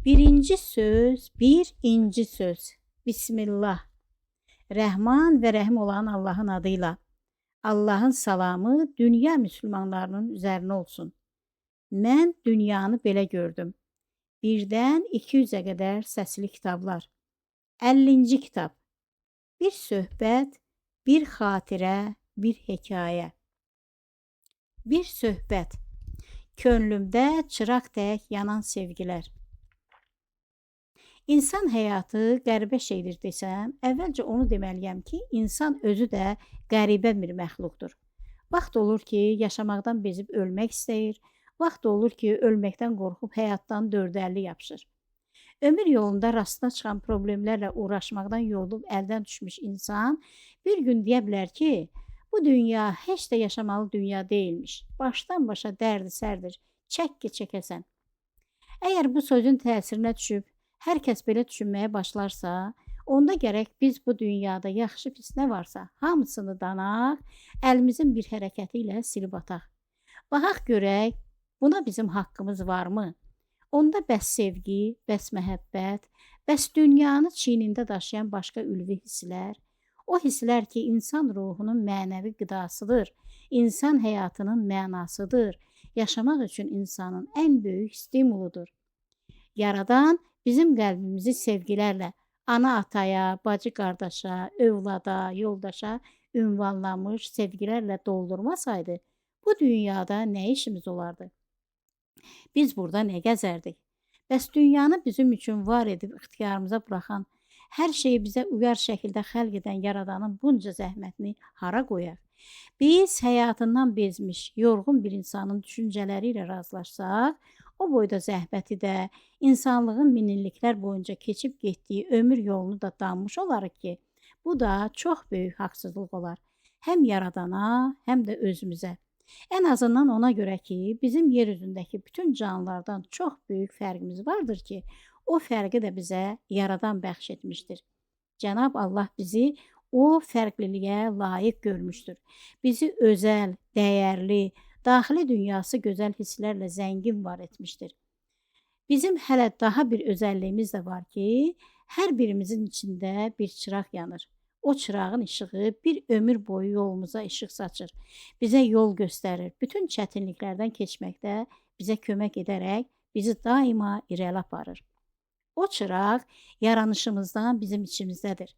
Birinci söz, bir inci söz. Bismillah. Rəhman və Rəhim olan Allahın adıyla. Allahın salamı dünya müsəlmanlarının üzərinə olsun. Mən dünyanı belə gördüm. 1-dən 200-ə qədər səsli kitablar. 50-ci kitab. Bir söhbət, bir xatirə, bir hekayə. Bir söhbət. Könlümdə çıraq tək yanan sevgilər. İnsan həyatı qəribə şeydir desəm, əvvəlcə onu deməliyəm ki, insan özü də qəribə bir məxluqdur. Vaxt olur ki, yaşamaqdan bezib ölmək istəyir, vaxt olur ki, ölməkdən qorxub həyatdan dördəlli yapışır. Ömür yolunda rastına çıxan problemlərlə uğraşmaqdan yorulub əldən düşmüş insan bir gün deyə bilər ki, bu dünya heç də yaşamalı dünya deyilmiş, başdan başa dərdi sərdir, çək ki çəkəsən. Əgər bu sözün təsirinə düşüb, hər kəs belə düşünməyə başlarsa, onda gərək biz bu dünyada yaxşı pis nə varsa, hamısını danaq, əlimizin bir hərəkəti ilə silib ataq. Baxaq görək, buna bizim haqqımız varmı? Onda bəs sevgi, bəs məhəbbət, bəs dünyanı çiynində daşıyan başqa ülvi hisslər, o hisslər ki, insan ruhunun mənəvi qidasıdır, insan həyatının mənasıdır, yaşamaq üçün insanın ən böyük stimuludur. Yaradan bizim qəlbimizi sevgilərlə ana-ataya, bacı-qardaşa, övlada, yoldaşa ünvanlanmış sevgilərlə doldurmasaydı, bu dünyada nə işimiz olardı? Biz burada nə gəzərdik? Bəs dünyanı bizim üçün var edib ixtiyarımıza buraxan, hər şeyi bizə uyar şəkildə xəlq edən Yaradanın bunca zəhmətini hara qoyaq? Biz həyatından bezmiş, yorğun bir insanın düşüncələri ilə razılaşsaq, o boyda zəhməti də, insanlığın minilliklər boyunca keçib getdiyi ömür yolunu da danmış olarıq ki, bu da çox böyük haqsızlıq olar. Həm Yaradana, həm də özümüzə. Ən azından ona görə ki, bizim yer üzündəki bütün canlılardan çox böyük fərqimiz vardır ki, o fərqi də bizə Yaradan bəxş etmişdir. Cənab Allah bizi o fərqliliyə layiq görmüşdür. Bizi özəl, dəyərli, daxili dünyası gözəl hisslərlə zəngin var etmişdir. Bizim hələ daha bir özəlliyimiz də var ki, hər birimizin içində bir çıraq yanır. O çırağın işığı bir ömür boyu yolumuza işıq saçır. Bizə yol göstərir. Bütün çətinliklərdən keçməkdə bizə kömək edərək bizi daima irəli aparır. O çıraq yaranışımızdan bizim içimizdədir.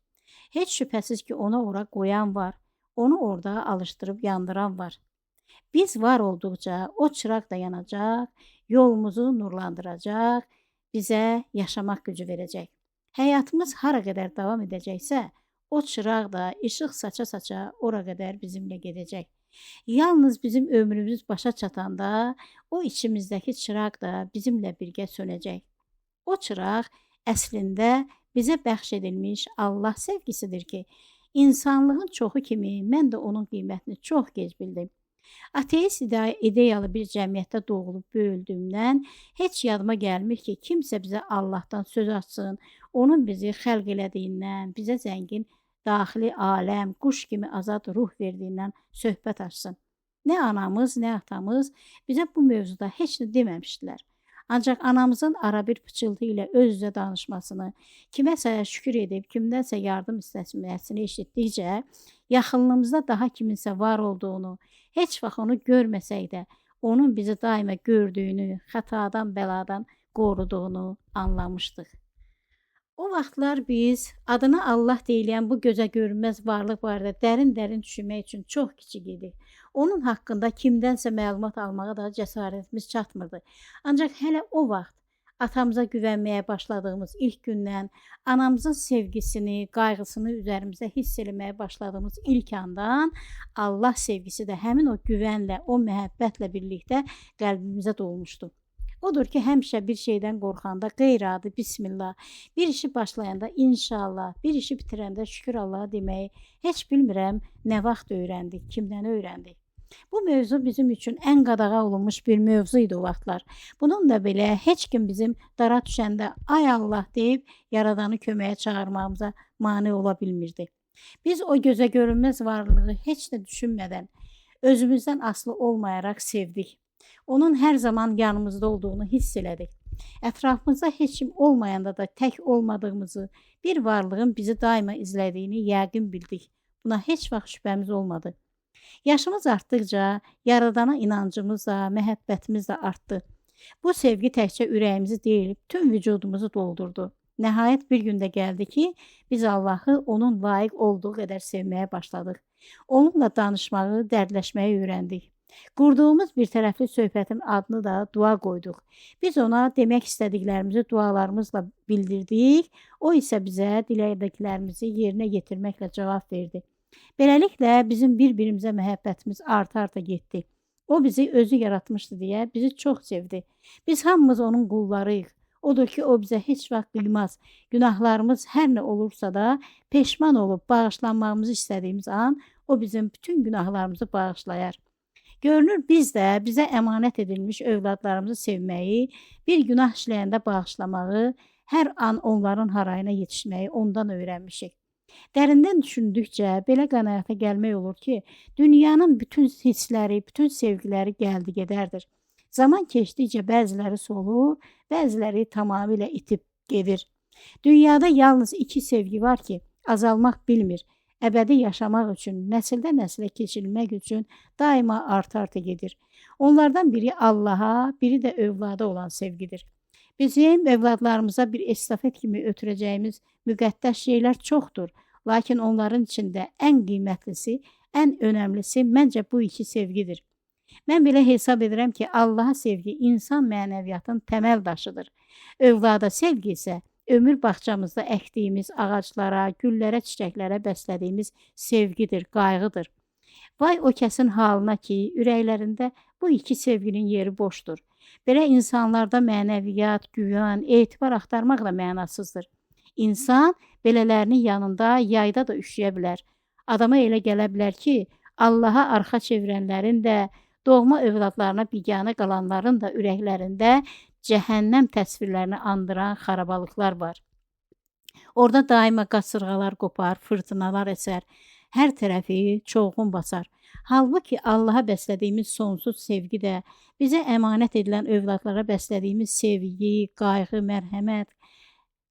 Heç şübhəsiz ki, ona ora qoyan var. Onu orada alışdırıb yandıran var. Biz var olduqca o çıraq da yanacaq, yolumuzu nurlandıracaq, bizə yaşamaq gücü verəcək. Həyatımız hara qədər davam edəcəksə, o çıraq da işıq saça-saça ora qədər bizimlə gedəcək. Yalnız bizim ömrümüz başa çatanda o içimizdəki çıraq da bizimlə birgə sönəcək. O çıraq əslində bizə bəxş edilmiş Allah sevgisidir ki, insanlığın çoxu kimi mən də onun qiymətini çox gec bildim. Ateist ideyalı bir cəmiyyətdə doğulub böyüldüyümdən heç yadıma gəlmir ki, kimsə bizə Allahdan söz açsın, onun bizi xəlq elədiyindən, bizə zəngin daxili aləm, quş kimi azad ruh verdiyindən söhbət açsın. Nə anamız, nə atamız bizə bu mövzuda heç nə deməmişdilər. Ancaq anamızın arabir pıçıltı ilə öz-özə danışmasını, kiməsə şükür edib, kimdənsə yardım istəməsini eşitdikcə, yaxınlığımızda daha kiminsə var olduğunu, heç vaxt onu görməsək də, onun bizi daima gördüyünü, xətadan, bəladan qoruduğunu anlamışdıq. O vaxtlar biz adına Allah deyilən bu gözə görünməz varlıq barədə dərin-dərin düşünmək üçün çox kiçik idik. Onun haqqında kimdənsə məlumat almağa da cəsarətimiz çatmırdı. Ancaq hələ o vaxt atamıza güvənməyə başladığımız ilk gündən, anamızın sevgisini, qayğısını üzərimizdə hiss eləməyə başladığımız ilk andan Allah sevgisi də həmin o güvənlə, o məhəbbətlə birlikdə qəlbimizə dolmuşdu. Odur ki, həmişə bir şeydən qorxanda qeyri-adi bismillah, bir işi başlayanda inşallah, bir işi bitirəndə şükür Allaha deməyi heç bilmirəm nə vaxt öyrəndik, kimdən öyrəndik. Bu mövzu bizim üçün ən qadağa olunmuş bir mövzu idi o vaxtlar. Bununla belə heç kim bizim dara düşəndə ay Allah deyib Yaradanı köməyə çağırmağımıza mane ola bilmirdi. Biz o gözə görünməz varlığı heç də düşünmədən, özümüzdən asılı olmayaraq sevdik. Onun hər zaman yanımızda olduğunu hiss elədik. Ətrafımızda heç kim olmayanda da tək olmadığımızı, bir varlığın bizi daima izlədiyini yəqin bildik. Buna heç vaxt şübhəmiz olmadı. Yaşımız artdıqca Yaradana inancımız da, məhəbbətimiz də artdı. Bu sevgi təkcə ürəyimizi deyil, bütün vücudumuzu doldurdu. Nəhayət bir gündə gəldi ki, biz Allahı onun layiq olduğu qədər sevməyə başladıq. Onunla danışmağı, dərdləşməyi öyrəndik. Qurduğumuz bir tərəfli söhbətin adını da dua qoyduq. Biz ona demək istədiklərimizi dualarımızla bildirdik, o isə bizə diləkdiklərimizi yerinə yetirməklə cavab verdi. Beləliklə bizim bir-birimizə məhəbbətimiz arta-arta getdi. O bizi özü yaratmışdı deyə bizi çox sevdi. Biz hamımız onun qullarıyıq. Odur ki, o bizə heç vaxt qıymaz. Günahlarımız hər nə olursa da peşman olub bağışlanmağımızı istədiyimiz an o bizim bütün günahlarımızı bağışlayar. Görünür biz də bizə əmanət edilmiş övladlarımızı sevməyi, bir günah işləyəndə bağışlamağı, hər an onların harayına yetişməyi ondan öyrənmişik. Dərindən düşündükcə belə qənaətə gəlmək olur ki, dünyanın bütün hissləri, bütün sevgiləri gəldi gedərdir. Zaman keçdikcə bəziləri solur, bəziləri tamamilə itib gedir. Dünyada yalnız iki sevgi var ki, azalmaq bilmir. Əbədi yaşamaq üçün, nəsildən nəsilə keçirilmək üçün daima arta-arta gedir. Onlardan biri Allaha, biri də övlada olan sevgidir. Bizim övladlarımıza bir estafet kimi ötürəcəyimiz müqəddəs şeylər çoxdur. Lakin onların içində ən qiymətlisi, ən önəmlisi məncə bu iki sevgidir. Mən belə hesab edirəm ki, Allaha sevgi insan mənəviyyatın təməl daşıdır. Övlada sevgi isə ömür bağçamızda əkdiyimiz ağaclara, güllərə, çiçəklərə bəslədiyimiz sevgidir, qayğıdır. Vay o kəsin halına ki, ürəklərində bu iki sevginin yeri boşdur. Belə insanlarda mənəviyyat, güvən, etibar axtarmaq da mənasızdır. İnsan belələrinin yanında yayda da üşüyə bilər. Adama elə gələ bilər ki, Allaha arxa çevirənlərin də, doğma övladlarına biganə qalanların da ürəklərində cəhənnəm təsvirlərini andıran xarabalıqlar var. Orada daima qasırğalar qopar, fırtınalar əsər, hər tərəfi çovğun basar. Halbuki Allaha bəslədiyimiz sonsuz sevgi də, bizə əmanət edilən övladlara bəslədiyimiz sevgi, qayğı, mərhəmət,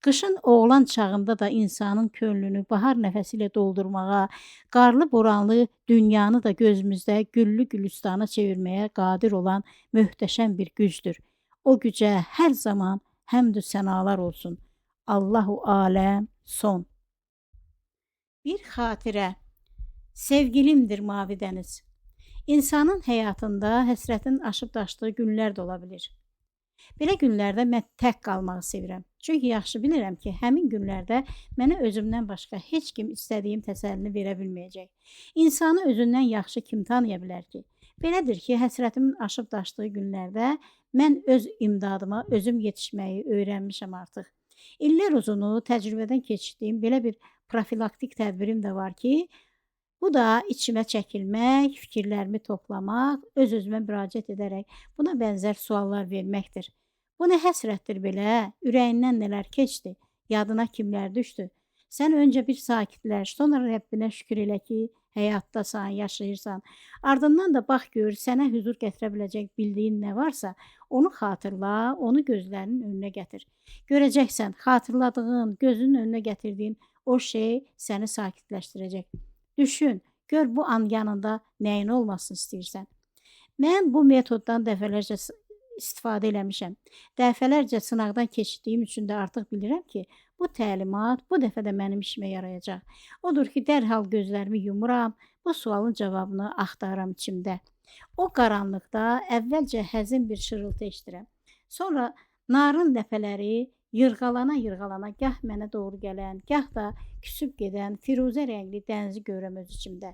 qışın oğlan çağında da insanın könlünü bahar nəfəsi ilə doldurmağa, qarlı boranlı dünyanı da gözümüzdə güllü gülüstana çevirməyə qadir olan möhtəşəm bir gücdür. O gücə hər zaman həmdü sənalar olsun. Allahu aləm son. Bir xatirə. Sevgilimdir mavi dəniz. İnsanın həyatında həsrətin aşıb daşdığı günlər də ola bilir. Belə günlərdə mən tək qalmağı sevirəm. Çünki yaxşı bilirəm ki, həmin günlərdə mənə özümdən başqa heç kim istədiyim təsəllini verə bilməyəcək. İnsanı özündən yaxşı kim tanıya bilər ki? Belədir ki, həsrətimin aşıb daşdığı günlərdə mən öz imdadıma özüm yetişməyi öyrənmişəm artıq. İllər uzunu təcrübədən keçdiyim belə bir profilaktik tədbirim də var ki, bu da içimə çəkilmək, fikirlərimi toplamaq, öz-özümə müraciət edərək buna bənzər suallar verməkdir. Bu nə həsrətdir belə, ürəyindən nələr keçdi, yadına kimlər düşdü? Sən öncə bir sakitləş, sonra Rəbbinə şükür elə ki, həyatdasan, yaşayırsan. Ardından da bax gör, sənə huzur gətirə biləcək bildiyin nə varsa, onu xatırla, onu gözlərinin önünə gətir. Görəcəksən, xatırladığın, gözünün önünə gətirdiyin o şey səni sakitləşdirəcək. Düşün, gör bu an yanında nəyin olmasını istəyirsən. Mən bu metoddan dəfələrcə istifadə eləmişəm. Dəfələrcə sınaqdan keçdiyim üçün də artıq bilirəm ki, bu təlimat bu dəfə də mənim işimə yarayacaq. Odur ki, dərhal gözlərimi yumuram, bu sualın cavabını axtarıram içimdə. O qaranlıqda əvvəlcə həzin bir şırıltı eşidirəm. Sonra narın ləpələri yırğalana-yırğalana gah mənə doğru gələn, gah da küsüb gedən firuzə rəngli dənizi görürəm öz içimdə.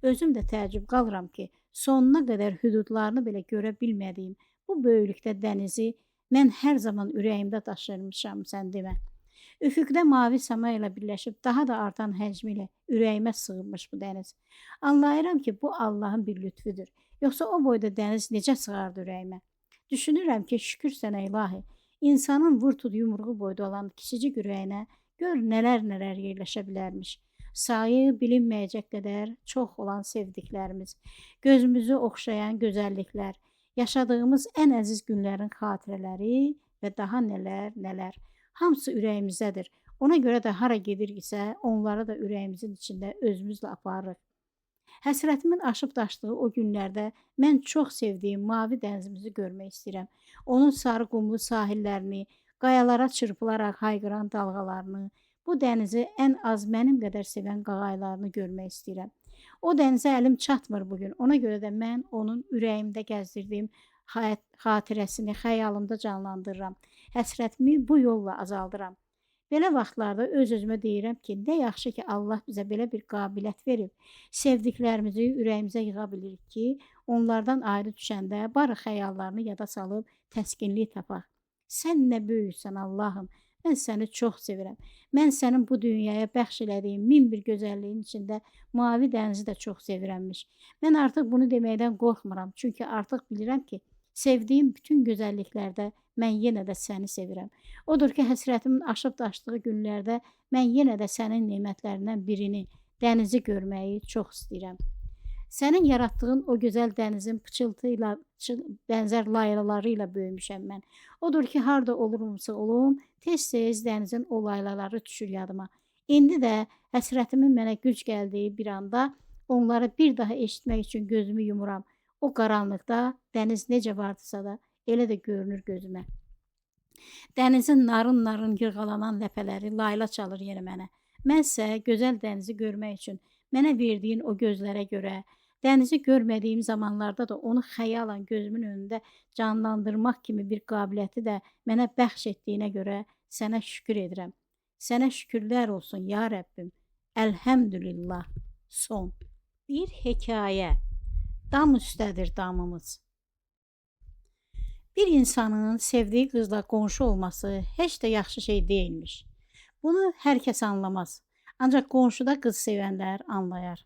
Özüm də təəccüb qalıram ki, sonuna qədər hüdudlarını belə görə bilmədiyim bu böyüklükdə dənizi mən hər zaman ürəyimdə daşırmışam, sən demə. Üfüqdə mavi səma ilə birləşib daha da artan həcmi ilə ürəyimə sığınmış bu dəniz. Anlayıram ki, bu Allahın bir lütfüdür. Yoxsa o boyda dəniz necə sığardı ürəyimə? Düşünürəm ki, şükür sənə ilahi, insanın vur-tut yumruğu boyda olan kiçicik ürəyinə gör nələr yerləşə bilərmiş. Sayı bilinməyəcək qədər çox olan sevdiklərimiz, gözümüzü oxşayan gözəlliklər, yaşadığımız ən əziz günlərin xatirələri və daha nələr, nələr. Hamısı ürəyimizdədir. Ona görə də hara gediriksə, onları da ürəyimizin içində özümüzlə aparırıq. Həsrətimin aşıb daşdığı o günlərdə mən çox sevdiyim mavi dənizimizi görmək istəyirəm. Onun sarı qumlu sahillərini, qayalara çırpılaraq hayqıran dalğalarını, bu dənizi ən az mənim qədər sevən qağaylarını görmək istəyirəm. O dənizə əlim çatmır bugün. Ona görə də mən onun ürəyimdə gəzdirdiyim xatirəsini xəyalımda canlandırıram. Həsrətimi bu yolla azaldıram. Belə vaxtlarda öz-özümə deyirəm ki, nə yaxşı ki, Allah bizə belə bir qabiliyyət verib. Sevdiklərimizi ürəyimizə yığa bilirik ki, onlardan ayrı düşəndə barı xəyallarını yada salıb təskinlik tapaq. Sən nə böyüksən Allahım, mən səni çox sevirəm. Mən sənin bu dünyaya bəxş elədiyin min bir gözəlliyin içində mavi dənizi də çox sevirəmmiş. Mən artıq bunu deməkdən qorxmuram, çünki artıq bilirəm ki, sevdiyim bütün gözəlliklərdə mən yenə də səni sevirəm. Odur ki, həsrətimin aşıb daşdığı günlərdə mən yenə də sənin nemətlərindən birini, dənizi görməyi çox istəyirəm. Sənin yaratdığın o gözəl dənizin pıçıltıyla, bənzər laylaları ilə böyümüşəm mən. Odur ki, harda olurumsa olum, tez-tez dənizin o laylaları düşür yadıma. İndi də həsrətimin mənə güc gəldiyi bir anda onları bir daha eşitmək üçün gözümü yumuram. O qaranlıqda dəniz necə vardısa da elə də görünür gözümə. Dənizin narın-narın yırğalanan ləpələri layla çalır yenə mənə. Mənsə gözəl dənizi görmək üçün mənə verdiyin o gözlərə görə, dənizi görmədiyim zamanlarda da onu xəyalan gözümün önündə canlandırmaq kimi bir qabiliyyəti də mənə bəxş etdiyinə görə sənə şükür edirəm. Sənə şükürlər olsun ya Rəbbim. Əlhəmdülillah. Son. Bir hekayə. Dam üstədir damımız. Bir insanın sevdiyi qızla qonşu olması heç də yaxşı şey deyilmiş. Bunu hər kəs anlamaz. Ancaq qonşuda qız sevənlər anlayar.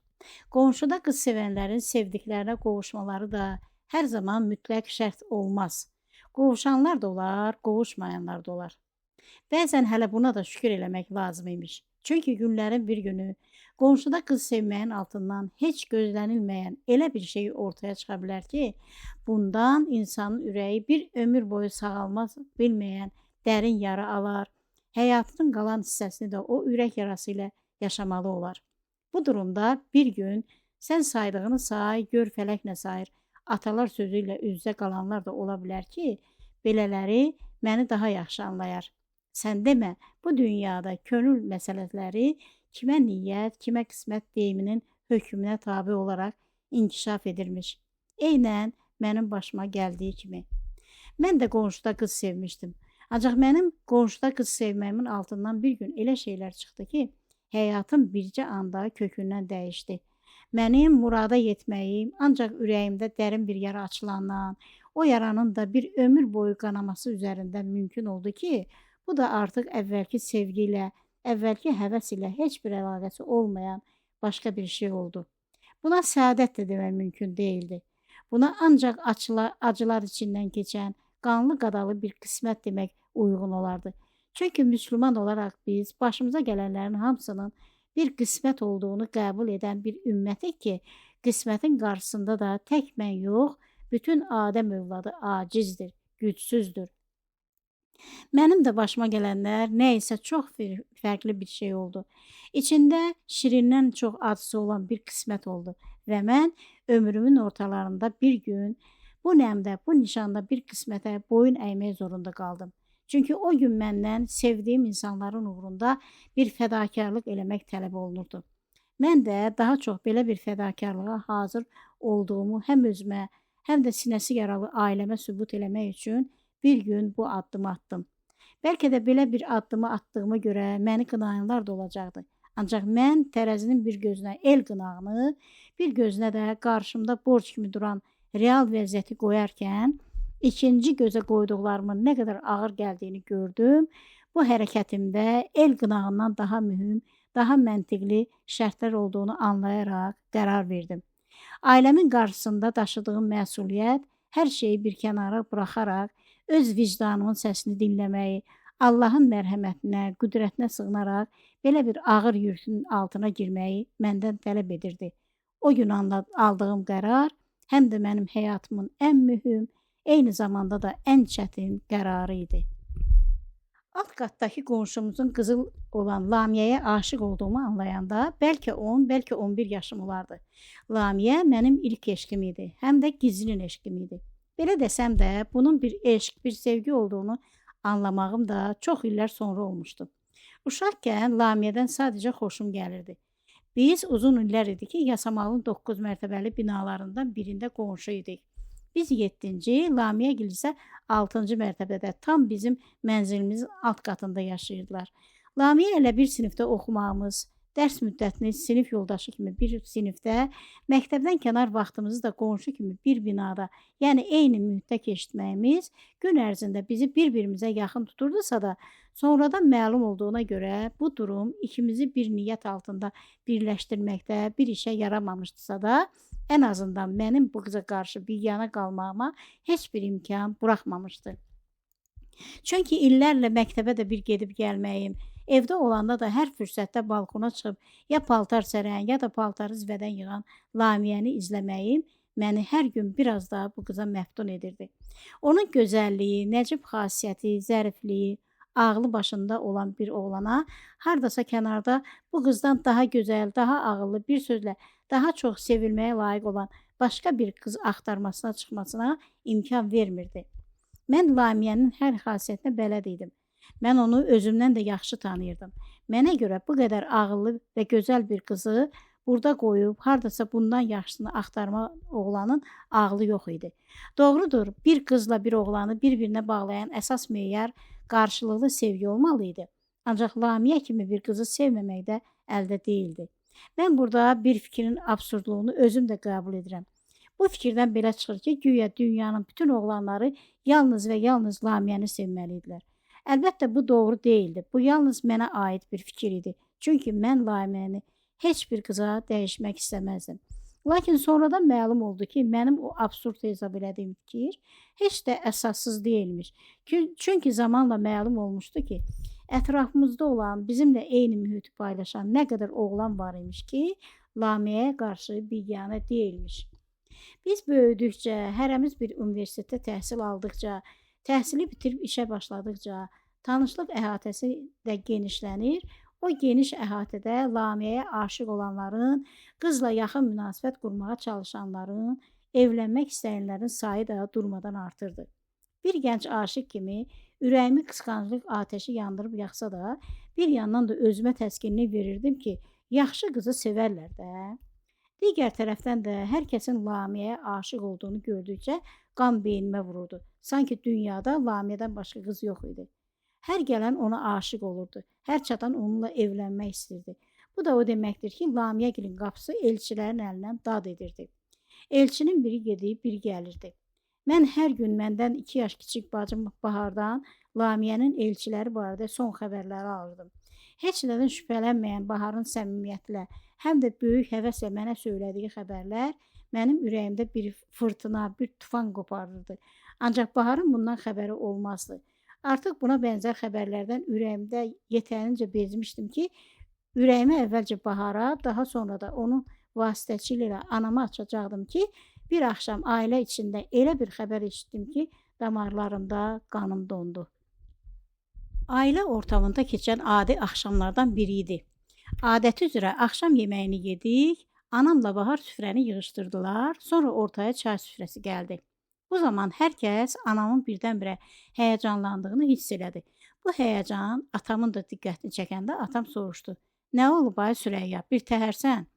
Qonşuda qız sevənlərin sevdiklərinə qovuşmaları da hər zaman mütləq şərt olmaz. Qovuşanlar da olar, qovuşmayanlar da olar. Bəzən hələ buna da şükür eləmək lazım imiş. Çünki günlərin bir günü qonşuda qız sevməyin altından heç gözlənilməyən elə bir şey ortaya çıxa bilər ki, bundan insanın ürəyi bir ömür boyu sağalmaz bilməyən dərin yara alar, həyatının qalan hissəsini də o ürək yarası ilə yaşamalı olar. Bu durumda bir gün sən saydığını say, gör fələk nə sayır, atalar sözü ilə üz-üzə qalanlar da ola bilər ki, belələri məni daha yaxşı anlayar. Sən demə, bu dünyada könül məsələləri kimə niyyət, kimə qismət deyiminin hökmünə tabi olaraq inkişaf edirmiş. Eynən mənim başıma gəldiyi kimi. Mən də qonşuda qız sevmişdim. Ancaq mənim qonşuda qız sevməyimin altından bir gün elə şeylər çıxdı ki, həyatım bircə anda kökündən dəyişdi. Mənim murada yetməyim ancaq ürəyimdə dərin bir yara açılandan, o yaranın da bir ömür boyu qanaması üzərində mümkün oldu ki, bu da artıq əvvəlki sevgi ilə, əvvəlki həvəs ilə heç bir əlaqəsi olmayan başqa bir şey oldu. Buna səadət də demək mümkün deyildi. Buna ancaq acılar içindən keçən, qanlı qadalı bir qismət demək uyğun olardı. Çünki müsəlman olaraq biz başımıza gələnlərin hamısının bir qismət olduğunu qəbul edən bir ümmətik ki, qismətin qarşısında da tək mən yox, bütün Adəm övladı acizdir, gücsüzdür. Mənim də başıma gələnlər nə isə çox fərqli bir şey oldu. İçində şirindən çox acısı olan bir qismət oldu və mən ömrümün ortalarında bir gün bu nəmdə, bu nişanda bir qismətə boyun əymək zorunda qaldım. Çünki o gün məndən sevdiyim insanların uğrunda bir fədakarlıq eləmək tələb olunurdu. Mən də daha çox belə bir fədakarlığa hazır olduğumu həm özümə, həm də sinəsi yaralı ailəmə sübut eləmək üçün bir gün bu addımı atdım. Bəlkə də belə bir addımı attığıma görə məni qınayanlar da olacaqdı. Ancaq mən tərəzinin bir gözünə el qınağını, bir gözünə də qarşımda borc kimi duran real vəziyyəti qoyarkən, ikinci gözə qoyduqlarımın nə qədər ağır gəldiyini gördüm. Bu hərəkətimdə el qınağından daha mühüm, daha məntiqli şərtlər olduğunu anlayaraq qərar verdim. Ailəmin qarşısında daşıdığım məsuliyyət hər şeyi bir kənara buraxaraq, öz vicdanımın səsini dinləməyi, Allahın mərhəmətinə, qüdrətinə sığınaraq belə bir ağır yükün altına girməyi məndən tələb edirdi. O gün aldığım qərar həm də mənim həyatımın ən mühüm, eyni zamanda da ən çətin qərarı idi. Alt qatdakı qonşumuzun qızı olan Lamiyə aşiq olduğumu anlayanda bəlkə 10, bəlkə 11 yaşım olardı. Lamiyə mənim ilk eşqim idi, həm də gizlin eşqim idi. Belə desəm də, bunun bir eşq, bir sevgi olduğunu anlamağım da çox illər sonra olmuşdu. Uşaqkən Lamiyədən sadəcə xoşum gəlirdi. Biz uzun illər idi ki, Yasamalın 9 mərtəbəli binalarından birində qonşu idik. Biz 7-ci, Lamiyəgil isə 6-cı mərtəbədə tam bizim mənzilimizin alt qatında yaşayırdılar. Lamiyə ilə bir sinifdə oxumağımız, dərs müddətini sinif yoldaşı kimi bir sinifdə, məktəbdən kənar vaxtımızı da qonşu kimi bir binada, yəni eyni mühitdə keçirməyimiz gün ərzində bizi bir-birimizə yaxın tuturdusa da, sonradan məlum olduğuna görə bu durum ikimizi bir niyyət altında birləşdirməkdə bir işə yaramamışdısa da, ən azından mənim bu qıza qarşı biganə qalmağıma heç bir imkan buraxmamışdı. Çünki illərlə məktəbə də bir gedib gəlməyim, evdə olanda da hər fürsətdə balkona çıxıb ya paltar sərən, ya da paltarı zivədən yığan Lamiyəni izləməyim məni hər gün biraz daha bu qıza məftun edirdi. Onun gözəlliyi, nəcib xasiyyəti, zərifliyi, ağlı başında olan bir oğlana hardasa kənarda bu qızdan daha gözəl, daha ağıllı, bir sözlə daha çox sevilməyə layiq olan başqa bir qız axtarmasına çıxmasına imkan vermirdi. Mən Lamiyənin hər xasiyyətinə bələd idim. Mən onu özümdən də yaxşı tanıyırdım. Mənə görə bu qədər ağıllı və gözəl bir qızı burada qoyub, hardasa bundan yaxşısını axtarma oğlanın ağlı yox idi. Doğrudur, bir qızla bir oğlanı bir-birinə bağlayan əsas meyar qarşılıqlı sevgi olmalı idi. Ancaq Lamiyə kimi bir qızı sevməmək də əldə deyildi. Mən burada bir fikrin absurdluğunu özüm də qəbul edirəm. Bu fikirdən belə çıxır ki, güya dünyanın bütün oğlanları yalnız və yalnız Lamiyəni sevməlidirlər. Əlbəttə bu doğru deyildi. Bu yalnız mənə aid bir fikir idi. Çünki mən Lamiyəni heç bir qıza dəyişmək istəməzdim. Lakin sonradan məlum oldu ki, mənim o absurd hesab elədiyim fikir heç də əsassız deyilmiş. Çünki zamanla məlum olmuşdu ki, ətrafımızda olan, bizimlə eyni mühiti paylaşan nə qədər oğlan var imiş ki, Lamiyəyə qarşı biganə deyilmiş. Biz böyüdükcə, hərəmiz bir universitetdə təhsil aldıqca, təhsili bitirib işə başladıqca, tanışlıq əhatəsi də genişlənir. O geniş əhatədə Lamiyəyə aşiq olanların, qızla yaxın münasibət qurmağa çalışanların, evlənmək istəyənlərin sayı da durmadan artırdı. Bir gənc aşiq kimi ürəyimi qısqanclıq atəşi yandırıb yaxsa da, bir yandan da özümə təskinlik verirdim ki, yaxşı qızı sevərlər də. Digər tərəfdən də hər kəsin Lamiyəyə aşiq olduğunu gördükcə qan beynimə vururdu. Sanki dünyada Lamiyədən başqa qız yox idi. Hər gələn ona aşiq olurdu. Hər çatan onunla evlənmək istirdi. Bu da o deməkdir ki, Lamiyəgilin qapısı elçilərin əlindən dad edirdi. Elçinin biri gedib, biri gəlirdi. Mən hər gün məndən 2 yaş kiçik bacım Bahardan Lamiyənin elçiləri barədə son xəbərləri alırdım. Heç nədən şübhələnməyən Baharın səmimiyyətlə, həm də böyük həvəslə mənə söylədiyi xəbərlər mənim ürəyimdə bir fırtına, bir tufan qoparırdı. Ancaq Baharın bundan xəbəri olmazdı. Artıq buna bənzər xəbərlərdən ürəyimdə yetərincə bezmişdim ki, ürəyimi əvvəlcə Bahara, daha sonra da onun vasitəçiliyi ilə anama açacaqdım ki, bir axşam ailə içində elə bir xəbər eşitdim ki, damarlarımda qanım dondu. Ailə ortamında keçən adi axşamlardan biri idi. Adəti üzrə axşam yeməyini yedik, anamla Bahar süfrəni yığışdırdılar, sonra ortaya çay süfrəsi gəldi. Bu zaman hər kəs anamın birdən-birə həyəcanlandığını hiss elədi. Bu həyəcan atamın da diqqətini çəkəndə atam soruşdu. Nə olub ay Sürəyya, bir təhərsən?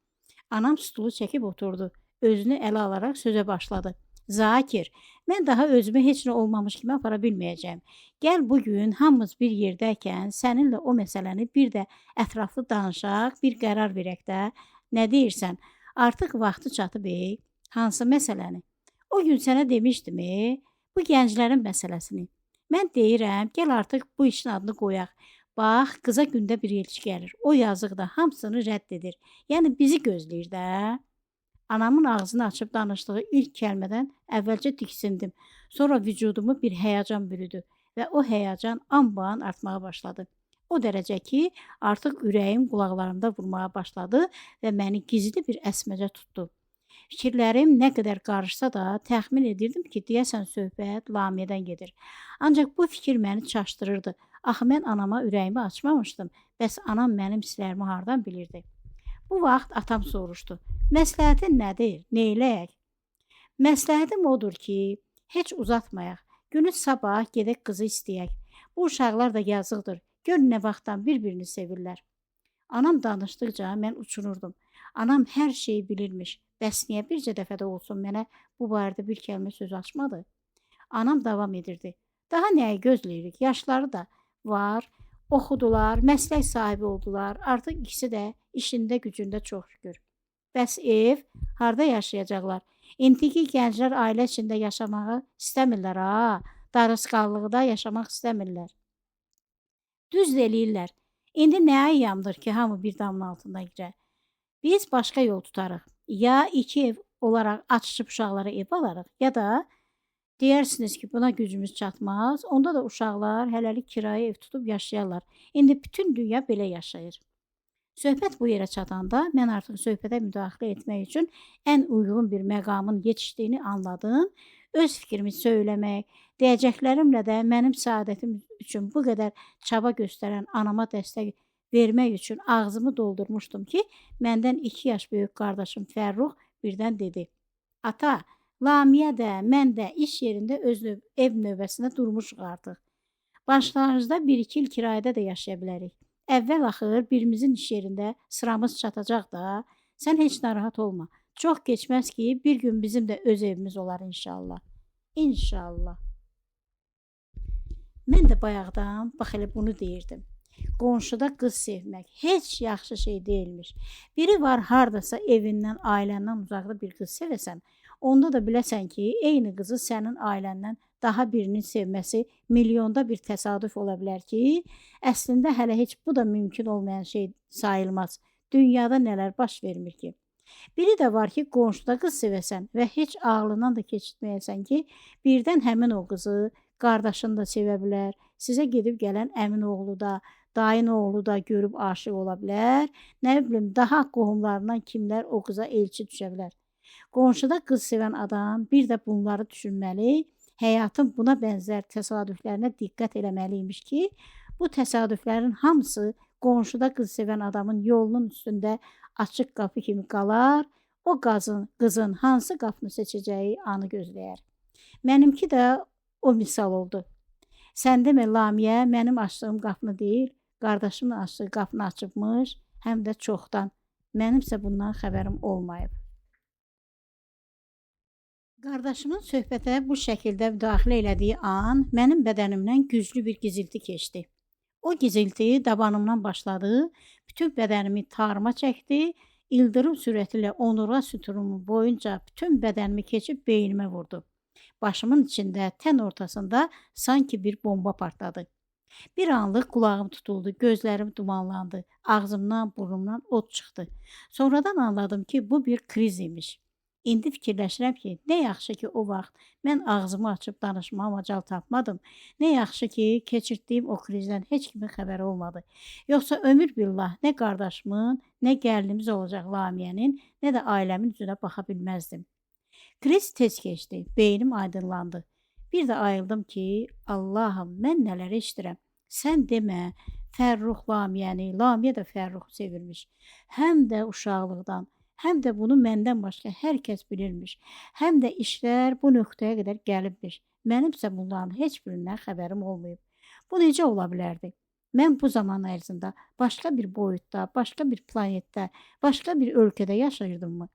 Anam stulu çəkib oturdu. Özünü ələ alaraq sözə başladı. Zakir, mən daha özümü heç nə olmamış kimi apara bilməyəcəm. Gəl bugün hamımız bir yerdəykən səninlə o məsələni bir də ətraflı danışaq, bir qərar verək də. Nə deyirsən? Artıq vaxtı çatıb, hansı məsələni? O gün sənə demişdim, bu gənclərin məsələsini. Mən deyirəm, gəl artıq bu işin adını qoyaq. Bax, qıza gündə bir elçi gəlir. O yazıq da hamısını rədd edir. Yəni bizi gözləyir də. Anamın ağzını açıb danışdığı ilk kəlmədən əvvəlcə diksindim. Sonra vücudumu bir həyəcan bürüdü və o həyəcan an-ban artmağa başladı. O dərəcə ki, artıq ürəyim qulaqlarımda vurmağa başladı və məni gizli bir əsməcə tutdu. Fikirlərim nə qədər qarışsa da təxmin edirdim ki, deyəsən söhbət Lamiyədən gedir. Ancaq bu fikir məni çaşdırırdı. Axı mən anama ürəyimi açmamışdım. Bəs anam mənim hisslərimi hardan bilirdi? Bu vaxt atam soruşdu. Məsləhətin nədir? Neyləyək? Məsləhətim odur ki, heç uzatmayaq. Günü sabah gedək qızı istəyək. Bu uşaqlar da yazıqdır. Gör nə vaxtdan bir-birini sevirlər. Anam danışdıqca mən uçunurdum. Anam hər şeyi bilirmiş. Bəs niyə bircə dəfə də olsun mənə bu barədə bir kəlmə söz açmadı? Anam davam edirdi. Daha nəyi gözləyirik? Yaşları da var. Oxudular, məslək sahibi oldular. Artıq ikisi də işində, gücündə çox şükür. Bəs ev harda yaşayacaqlar? İndiki gənclər ailə içində yaşamağı istəmirlər ha. Darısqallıqda yaşamaq istəmirlər. Düz eləyirlər. İndi nəyə yamdır ki, hamı bir damın altında girər? Biz başqa yol tutarıq. Ya iki ev olaraq açışıb uşaqlara ev alarıq, ya da deyirsiniz ki, buna gücümüz çatmaz. Onda da uşaqlar hələlik kirayə ev tutub yaşayarlar. İndi bütün dünya belə yaşayır. Söhbət bu yerə çatanda mən artıq söhbətə müdaxilə etmək üçün ən uyğun bir məqamın yetişdiyini anladım. Öz fikrimi söyləmək, deyəcəklərimlə də mənim səadətim üçün bu qədər çaba göstərən anama dəstək vermək üçün ağzımı doldurmuşdum ki, məndən 2 yaş böyük qardaşım Fərrux birdən dedi. Ata, Lamiyə də, mən də iş yerində öz ev növbəsində durmuşuq artıq. Başlanğıcda 1-2 il kirayədə də yaşaya bilərik. Əvvəl-axır birimizin iş yerində sıramız çatacaq da, sən heç narahat olma. Çox keçməz ki, bir gün bizim də öz evimiz olar inşallah. İnşallah. Mən də bayaqdan bax elə bunu deyirdim. Qonşuda qız sevmək heç yaxşı şey deyilmiş. Biri var hardasa evindən, ailəndən uzaqda bir qız sevəsən, onda da biləsən ki, eyni qızı sənin ailəndən daha birinin sevməsi milyonda bir təsadüf ola bilər ki, əslində hələ heç bu da mümkün olmayan şey sayılmaz. Dünyada nələr baş vermir ki? Biri də var ki, qonşuda qız sevəsən və heç ağlından da keçirtməyəsən ki, birdən həmin o qızı qardaşını da sevə bilər, sizə gedib gələn əmin oğlu da, dayın oğlu da görüb aşıq ola bilər, nə bilim, daha qohumlarından kimlər o qıza elçi düşə bilər. Qonşuda qız sevən adam bir də bunları düşünməli, həyatın buna bənzər təsadüflərinə diqqət eləməliymiş ki, bu təsadüflərin hamısı qonşuda qız sevən adamın yolunun üstündə açıq qapı kimi qalar, o qızın hansı qapını seçəcəyi anı gözləyər. Mənimki də o misal oldu. Sən demə Lamiyə mənim açdığım qapını deyil, qardaşımın açdığı qapını açıbmış, həm də çoxdan. Mənimsə bundan xəbərim olmayıb. Qardaşımın söhbətə bu şəkildə müdaxilə elədiyi an mənim bədənimdən güclü bir gizilti keçdi. O gizilti dabanımdan başladı, bütün bədənimi tarıma çəkdi, ildırım sürətilə onurğa sütunumun boyunca bütün bədənimi keçib beynimə vurdu. Başımın içində, tən ortasında sanki bir bomba partladı. Bir anlıq qulağım tutuldu, gözlərim dumanlandı, ağzımdan, burnumdan od çıxdı. Sonradan anladım ki, bu bir kriz imiş. İndi fikirləşirəm ki, nə yaxşı ki o vaxt mən ağzımı açıb danışmağa macal tapmadım. Nə yaxşı ki, keçirdiyim o krizdən heç kimin xəbəri olmadı. Yoxsa ömür billah nə qardaşımın, nə gəlinimiz olacaq Lamiyənin, nə də ailəmin üzünə baxa bilməzdim. Kriz tez keçdi, beynim aydınlandı. Bir də ayıldım ki, Allahım, mən nələr eşidirəm. Sən demə, Fərrux Lamiyəni, Lamiyə də Fərruxu sevirmiş. Həm də uşaqlıqdan. Həm də bunu məndən başqa hər kəs bilirmiş. Həm də işlər bu nöqtəyə qədər gəlibmiş. Mənimsə bunların heç birindən xəbərim olmayıb. Bu necə ola bilərdi? Mən bu zaman ərzində başqa bir boyutda, başqa bir planetdə, başqa bir ölkədə yaşayırdımmı?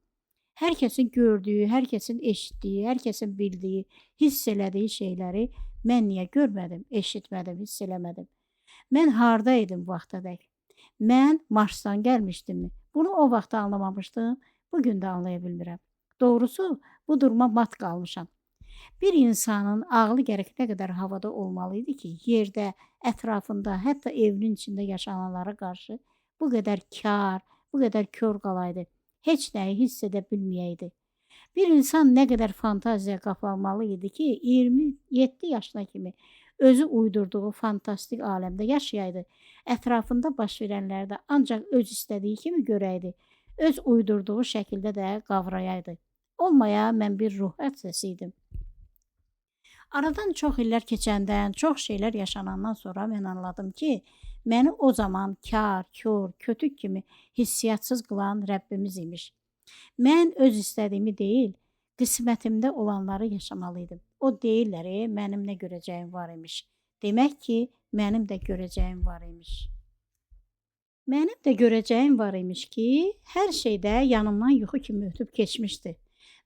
Hər kəsin gördüyü, hər kəsin eşitdiyi, hər kəsin bildiyi, hiss elədiyi şeyləri mən niyə görmədim, eşitmədim, hiss eləmədim? Mən hardaydım vaxtadək? Mən Marsdan gəlmişdimmi? Bunu o vaxt anlamamışdım, bugün də anlaya bilmirəm. Doğrusu, bu duruma mat qalmışam. Bir insanın ağlı gərək nə qədər havada olmalıydı ki, yerdə, ətrafında, hətta evinin içində yaşananlara qarşı bu qədər kar, bu qədər kör qalaydı. Heç nəyi hiss edə bilməyəydi. Bir insan nə qədər fantaziya qaplanmalı idi ki, 27 yaşına kimi özü uydurduğu fantastik aləmdə yaşayaydı. Ətrafında baş verənlərdə ancaq öz istədiyi kimi görəydi. Öz uydurduğu şəkildə də qavrayaydı. Olmaya mən bir ruh əksəsi idim. Aradan çox illər keçəndən, çox şeylər yaşanandan sonra mən anladım ki, məni o zaman kar, kör, kötük kimi hissiyatsız qılan Rəbbimiz imiş. Mən öz istədiyimi deyil, qismətimdə olanları yaşamalıydım. O deyirlər, mənim nə görəcəyim var imiş. Demək ki, mənim də görəcəyim var imiş. Mənim də görəcəyim var imiş ki, hər şeydə yanımdan yuxu kimi ötüb keçmişdi.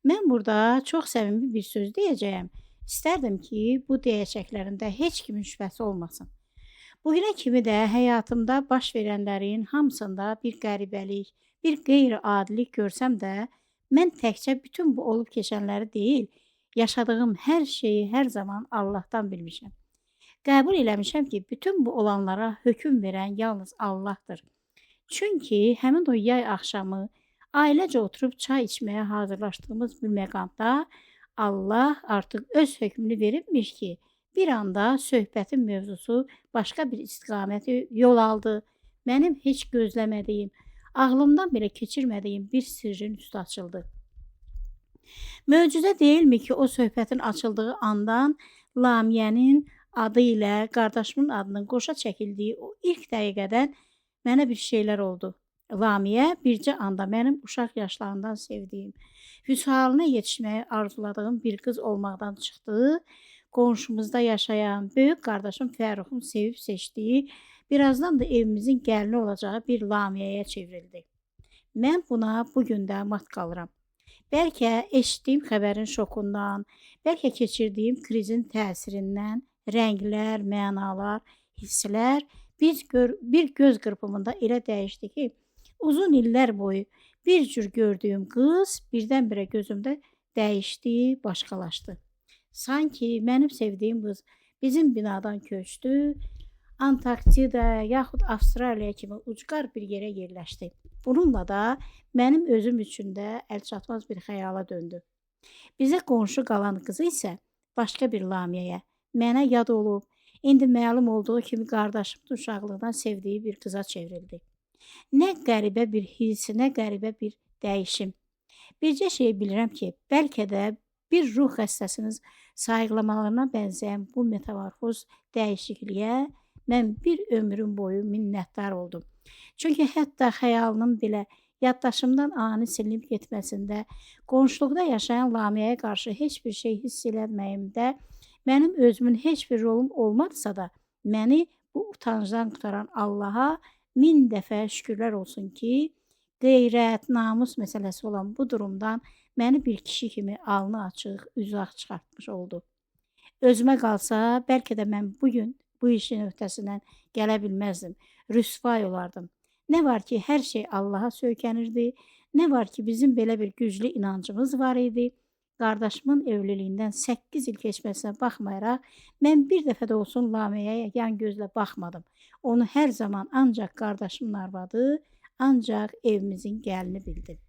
Mən burada çox səmimi bir söz deyəcəyəm. İstərdim ki, bu deyəcəklərində heç kimin şübhəsi olmasın. Bugünə kimi də həyatımda baş verənlərin hamısında bir qəribəlik, bir qeyri-adilik görsəm də, mən təkcə bütün bu olub keçənləri deyil, yaşadığım hər şeyi hər zaman Allahdan bilmişəm. Qəbul eləmişəm ki, bütün bu olanlara hökm verən yalnız Allahdır. Çünki həmin o yay axşamı ailəcə oturub çay içməyə hazırlaşdığımız bir məqamda Allah artıq öz hökmünü veribmiş ki, bir anda söhbətin mövzusu başqa bir istiqaməti yol aldı. Mənim heç gözləmədiyim, ağlımdan belə keçirmədiyim bir sirrin üstü açıldı. Möcüzə deyilmi ki, o söhbətin açıldığı andan Lamiyənin adı ilə qardaşımın adının qoşa çəkildiyi o ilk dəqiqədən mənə bir şeylər oldu. Lamiyə bircə anda mənim uşaq yaşlarından sevdiyim, vüsalına yetişməyi arzuladığım bir qız olmaqdan çıxdı, qonşumuzda yaşayan böyük qardaşım Fəruxun sevib seçdiyi, birazdan da evimizin gəlini olacağı bir Lamiyəyə çevrildi. Mən buna bugün də mat qalıram. Bəlkə eşitdiyim xəbərin şokundan, bəlkə keçirdiyim krizin təsirindən, rənglər, mənalar, hisslər bir göz qırpımında elə dəyişdi ki, uzun illər boyu bir cür gördüyüm qız birdən-birə gözümdə dəyişdi, başqalaşdı. Sanki mənim sevdiyim qız bizim binadan köçdü, Antarktida yaxud Avstraliya kimi ucqar bir yerə yerləşdi. Bununla da mənim özüm üçün də əlçatmaz bir xəyala döndü. Bizə qonşu qalan qızı isə başqa bir Lamiyəyə, mənə yad olub, indi məlum olduğu kimi qardaşımın uşaqlıqdan sevdiyi bir qıza çevrildi. Nə qəribə bir hiss, nə qəribə bir dəyişim. Bircə şey bilirəm ki, bəlkə də bir ruh xəstəsinin sayıqlamalarına bənzəyən bu metamorfoz dəyişikliyə mən bir ömrüm boyu minnətdar oldum. Çünki hətta xəyalının belə yaddaşımdan ani silinib getməsində, qonşuluqda yaşayan Lamiyəyə qarşı heç bir şey hiss eləməyimdə, mənim özümün heç bir rolum olmadısa da, məni bu utancdan qutaran Allaha 1000 dəfə şükürlər olsun ki, qeyrət, namus məsələsi olan bu durumdan məni bir kişi kimi alnı açıq, üzü ağ çıxartmış oldu. Özümə qalsa, bəlkə də mən bugün bu işin öhdəsindən gələ bilməzdim, rüsvay olardım. Nə var ki, hər şey Allaha söykənirdi, nə var ki, bizim belə bir güclü inancımız var idi. Qardaşımın evliliyindən 8 il keçməsinə baxmayaraq, mən bir dəfə də olsun Lamiyəyə yan gözlə baxmadım. Onu hər zaman ancaq qardaşımın arvadı, ancaq evimizin gəlini bildim.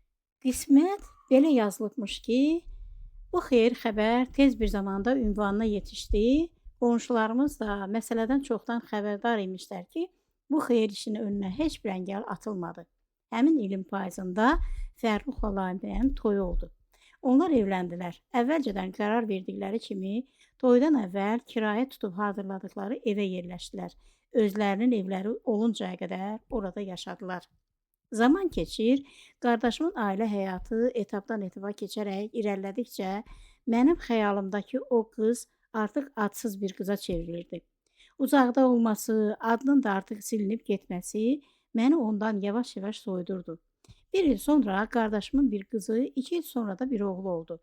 Qismət belə yazılıbmış ki, bu xeyir xəbər tez bir zamanda ünvanına yetişdi. Qonşularımız da məsələdən çoxdan xəbərdar imişlər ki, bu xeyir işinin önünə heç bir əngəl atılmadı. Həmin ilin payızında Fərruxla Lamiyənin toyu oldu. Onlar evləndilər. Əvvəlcədən qərar verdikləri kimi toydan əvvəl kirayə tutub hazırladıkları evə yerləşdilər. Özlərinin evləri oluncaya qədər orada yaşadılar. Zaman keçir, qardaşımın ailə həyatı etapdan etapa keçərək irəlilədikcə mənim xəyalımdakı o qız artıq adsız bir qıza çevrilirdi. Uzaqda olması, adının da artıq silinib getməsi məni ondan yavaş-yavaş soyudurdu. Bir il sonra qardaşımın bir qızı, 2 il sonra da bir oğlu oldu.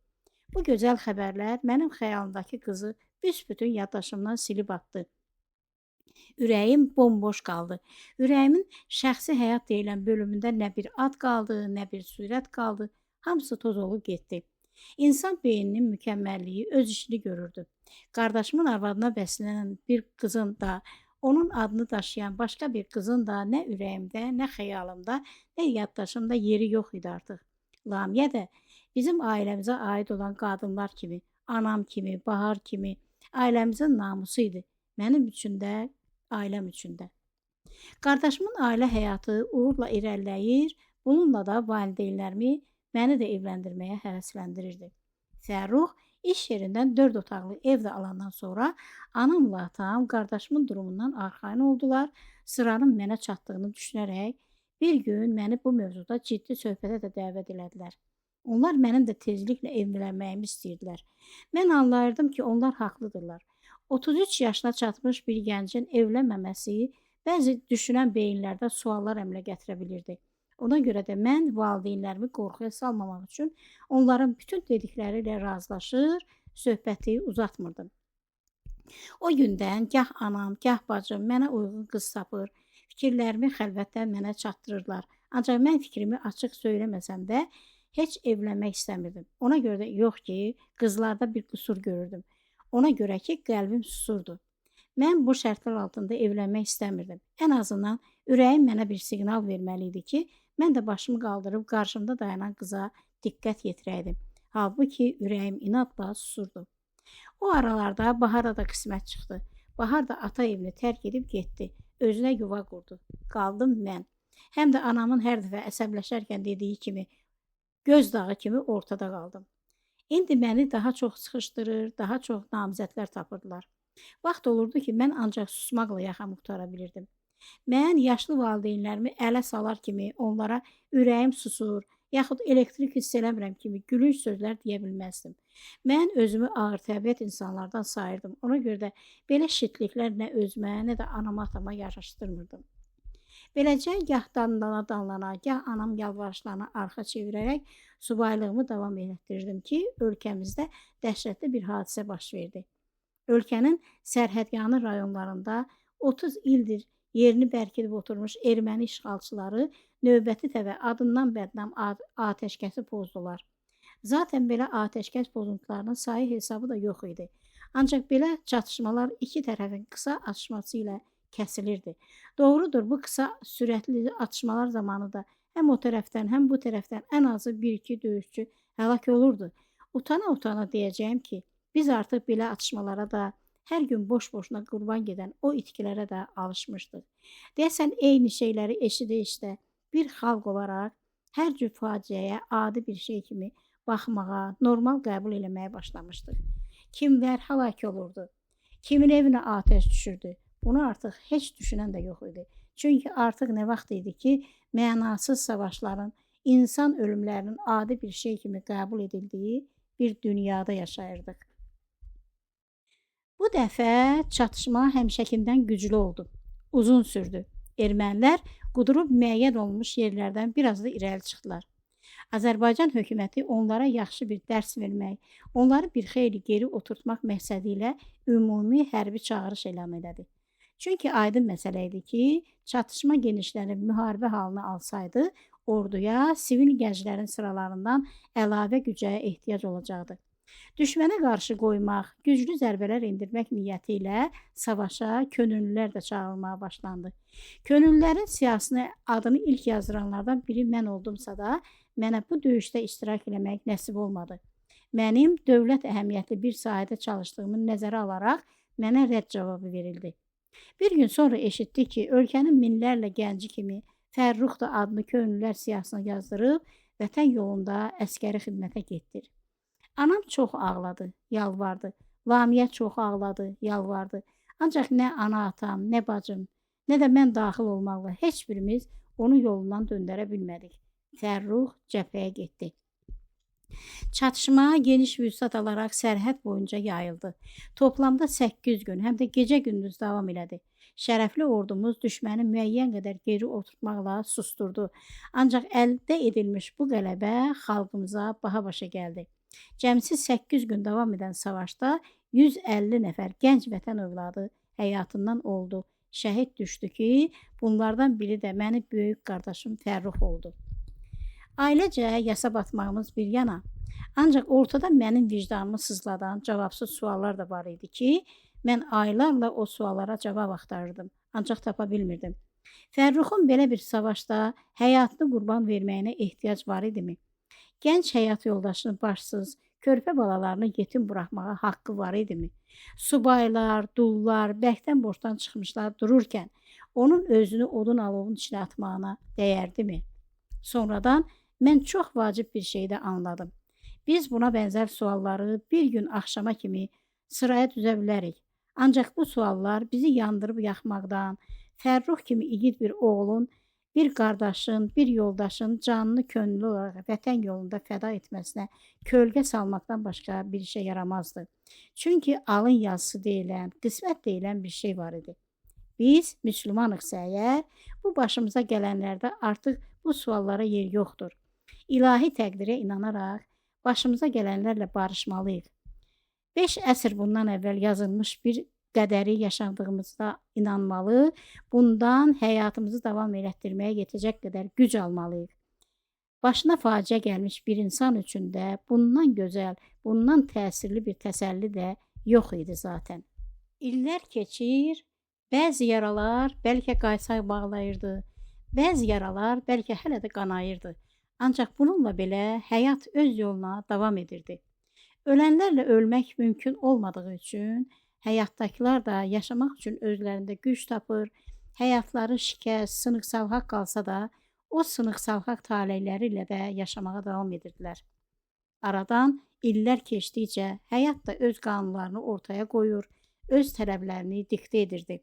Bu gözəl xəbərlər mənim xəyalımdakı qızı büsbütün yaddaşımdan silib atdı. Ürəyim bomboş qaldı. Ürəyimin şəxsi həyat deyilən bölümündə nə bir ad qaldı, nə bir surət qaldı. Hamısı toz olub getdi. İnsan beyninin mükəmməlliyi öz işini görürdü. Qardaşımın arvadına bəslənən bir qızın da, onun adını daşıyan başqa bir qızın da nə ürəyimdə, nə xəyalımda, nə yaddaşımda yeri yox idi artıq. Lamiyə də bizim ailəmizə aid olan qadınlar kimi, anam kimi, Bahar kimi ailəmizin namusu idi. Mənim üçün də, ailəm üçün də. Qardaşımın ailə həyatı uğurla irəliləyir, bununla da valideynlərimi məni də evləndirməyə həvəsləndirirdi. Fərrux İş yerindən 4 otaqlı ev də alandan sonra anamla atam qardaşımın durumundan arxayın oldular. Sıranın mənə çatdığını düşünərək bir gün məni bu mövzuda ciddi söhbətə də dəvət elədilər. Onlar mənim də tezliklə evlənməyimi istəyirdilər. Mən anlayırdım ki, onlar haqlıdırlar. 33 yaşına çatmış bir gəncin evlənməməsi bəzi düşünən beyinlərdə suallar əmələ gətirə bilirdi. Ona görə də mən valideynlərimi qorxuya salmamaq üçün onların bütün dedikləri ilə razılaşır, söhbəti uzatmırdım. O gündən gah anam, gah bacım mənə uyğun qız tapır, fikirlərimi xəlvətdən mənə çatdırırlar. Ancaq mən fikrimi açıq söyləməsəm də heç evlənmək istəmirdim. Ona görə də yox ki, qızlarda bir qüsur görürdüm. Ona görə ki, qəlbim susurdu. Mən bu şərtlər altında evlənmək istəmirdim. Ən azından ürəyim mənə bir siqnal verməli idi ki, mən də başımı qaldırıb qarşımda dayanan qıza diqqət yetirəydim. Halbuki ürəyim inadla susurdu. O aralarda Bahara da qismət çıxdı. Bahar da ata evini tərk edib getdi. Özünə yuva qurdu. Qaldım mən. Həm də anamın hər dəfə əsəbləşərkən dediyi kimi, göz dağı kimi ortada qaldım. İndi məni daha çox sıxışdırır, daha çox namizədlər tapırdılar. Vaxt olurdu ki, mən ancaq susmaqla yaxamı qutara bilirdim. Mən yaşlı valideynlərimi ələ salar kimi onlara ürəyim susur, yaxud elektrik hiss eləmirəm kimi gülünç sözlər deyə bilməzdim. Mən özümü ağır təbiət insanlardan sayırdım. Ona görə də belə şitliklər nə özümə, nə də anama atama yaraşdırmırdım. Beləcə gah danlana, gah anam yalvarışlarına arxa çevirərək subaylığımı davam etdirdim ki, ölkəmizdə dəhşətli bir hadisə baş verdi. Ölkənin sərhədyanı rayonlarında 30 ildir yerini bərkidib oturmuş erməni işğalçıları növbəti dəfə adından bədnam atəşkəsi pozdular. Zaten belə atəşkəs pozuntularının sayı hesabı da yox idi. Ancaq belə çatışmalar iki tərəfin qısa atışması ilə kəsilirdi. Doğrudur, bu qısa sürətli atışmalar zamanı da həm o tərəfdən, həm bu tərəfdən ən azı 1-2 döyüşçü həlak olurdu. Utana deyəcəyim ki, biz artıq belə atışmalara da hər gün boş-boşuna qurban gedən o itkilərə də alışmışdıq. Deyəsən, eyni şeyləri eşidə-eşidə bir xalq olaraq hər cür faciəyə adi bir şey kimi baxmağa, normal qəbul eləməyə başlamışdıq. Kimlər həlak olurdu, kimin evinə atəş düşürdü, bunu artıq heç düşünən də yox idi. Çünki artıq nə vaxt idi ki, mənasız savaşların, insan ölümlərinin adi bir şey kimi qəbul edildiyi bir dünyada yaşayırdıq. Bu dəfə çatışma həmişəkindən güclü oldu. Uzun sürdü. Ermənilər qudurub müəyyən olmuş yerlərdən biraz da irəli çıxdılar. Azərbaycan hökuməti onlara yaxşı bir dərs vermək, onları bir xeyli geri oturtmaq məqsədi ilə ümumi hərbi çağırış elan elədi. Çünki aydın məsələ idi ki, çatışma genişlənib müharibə halını alsaydı, orduya, sivil gənclərin sıralarından əlavə gücə ehtiyac olacaqdı. Düşmənə qarşı qoymaq, güclü zərbələr endirmək niyyəti ilə savaşa könüllülər də çağırılmaya başlandı. Könüllülərin siyasına adını ilk yazdıranlardan biri mən oldumsa da, mənə bu döyüşdə iştirak eləmək nəsib olmadı. Mənim dövlət əhəmiyyətli bir sahədə çalışdığımı nəzərə alaraq mənə rədd cavabı verildi. Bir gün sonra eşitdik ki, ölkənin minlərlə gənci kimi Fərrux da adını könüllülər siyasına yazdırıb vətən yolunda əskəri xidmətə getdir. Anam çox ağladı, yalvardı. Lamiyə çox ağladı, yalvardı. Ancaq nə ana atam, nə bacım, nə də mən daxil olmaqla heç birimiz onu yolundan döndərə bilmədik. Fərrux cəbhəyə getdi. Çatışma geniş vüsət alaraq sərhəd boyunca yayıldı. Toplamda 8 gün, həm də gecə-gündüz davam elədi. Şərəfli ordumuz düşməni müəyyən qədər geri oturtmaqla susturdu. Ancaq əldə edilmiş bu qələbə xalqımıza baha başa gəldi. Cəmsi 8 gün davam edən savaşda 150 nəfər gənc vətən övladı həyatından oldu. Şəhid düşdü ki, bunlardan biri də mənim böyük qardaşım Fərrux oldu. Ailecə yasa batmağımız bir yana, ancaq ortada mənim vicdanımı sızladan cavabsız suallar da var idi ki, mən aylarla o suallara cavab axtarırdım, ancaq tapa bilmirdim. Fərruxun belə bir savaşda həyatını qurban verməyinə ehtiyac var idimi? Gənc həyat yoldaşını başsız, körpə balalarını yetim buraxmağa haqqı var idimi? Subaylar, dullar, bərkdən borcdan çıxmışlar dururkən, onun özünü odun alovun içine atmağına dəyərdimi? Sonradan mən çox vacib bir şey də anladım. Biz buna bənzər sualları bir gün axşama kimi sıraya düzə bilərik. Ancaq bu suallar bizi yandırıb yaxmaqdan, Fərrux kimi igid bir oğlun, bir qardaşın, bir yoldaşın canını könüllü olaraq vətən yolunda fəda etməsinə kölgə salmaqdan başqa bir işə yaramazdı. Çünki alın yazısı deyilən, qismət deyilən bir şey var idi. Biz müsəlmanıqsa əgər, bu başımıza gələnlərdə artıq bu suallara yer yoxdur. İlahi təqdirə inanaraq başımıza gələnlərlə barışmalıyıq. 5 əsr bundan əvvəl yazılmış bir qədəri yaşadığımızda inanmalı, bundan həyatımızı davam elətdirməyə yetəcək qədər güc almalıyıq. Başına faciə gəlmiş bir insan üçün də bundan gözəl, bundan təsirli bir təsəlli də yox idi zaten. İllər keçir, bəzi yaralar bəlkə qaysaq bağlayırdı, bəzi yaralar bəlkə hələ də qanayırdı. Ancaq bununla belə həyat öz yoluna davam edirdi. Ölənlərlə ölmək mümkün olmadığı üçün həyatdakılar da yaşamaq üçün özlərində güc tapır, həyatları şikəst, sınıq-salxaq qalsa da, o sınıq-salxaq taleyləri ilə də yaşamağa davam edirdilər. Aradan illər keçdikcə həyat da öz qanunlarını ortaya qoyur, öz tələblərini diktə edirdi.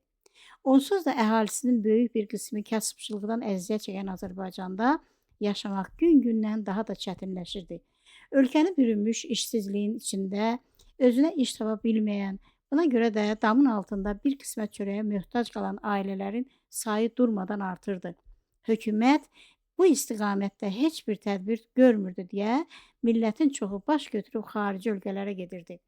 Onsuz da əhalisinin böyük bir qismi kasıbçılıqdan əziyyət çəkən Azərbaycanda yaşamaq gün-gündən daha da çətinləşirdi. Ölkəni bürünmüş işsizliyin içində özünə iş tapa bilməyən, buna görə də damın altında bir qismət çörəyə möhtac qalan ailələrin sayı durmadan artırdı. Hökumət bu istiqamətdə heç bir tədbir görmürdü deyə millətin çoxu baş götürüb xarici ölkələrə gedirdi.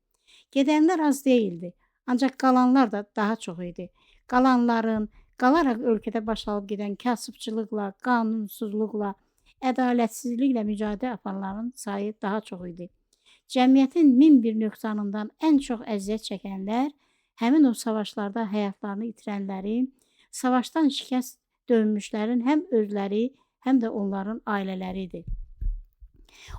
Gedənlər az deyildi, ancaq qalanlar da daha çox idi. Qalanların, qalaraq ölkədə baş alıb gedən kasıbçılıqla, qanunsuzluqla, ədalətsizliklə mücadilə aparanların sayı daha çox idi. Cəmiyyətin min bir nöqsanından ən çox əziyyət çəkənlər, həmin o savaşlarda həyatlarını itirənlərin, savaşdan şikəst dönmüşlərin həm özləri, həm də onların ailələri idi.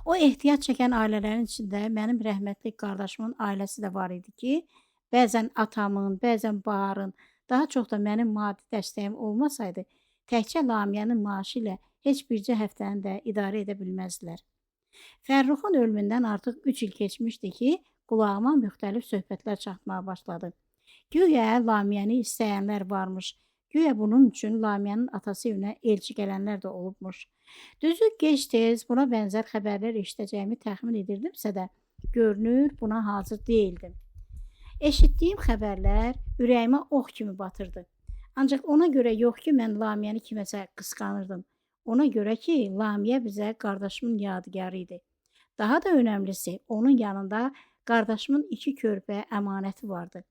O ehtiyac çəkən ailələrin içində mənim rəhmətli qardaşımın ailəsi də var idi ki, bəzən atamın, bəzən Baharın, daha çox da mənim maddi dəstəyim olmasaydı, təkcə Lamiyənin maaşı ilə heç bircə həftəni də idarə edə bilməzdilər. Fərruxun ölümündən artıq 3 il keçmişdi ki, qulağıma müxtəlif söhbətlər çatmağa başladı. Güya Lamiyəni istəyənlər varmış, güya bunun üçün Lamiyənin atası evinə elçi gələnlər də olubmuş. Düzü gec-tez buna bənzər xəbərlər eşidəcəyimi təxmin edirdimsə də, görünür buna hazır deyildim. Eşitdiyim xəbərlər ürəyimə ox kimi batırdı. Ancaq ona görə yox ki, mən Lamiyəni kiməsə qısqanırdım. Ona görə ki, Lamiyə bizə qardaşımın yadigarı idi. Daha da önəmlisi, onun yanında qardaşımın 2 körpə əmanəti vardı.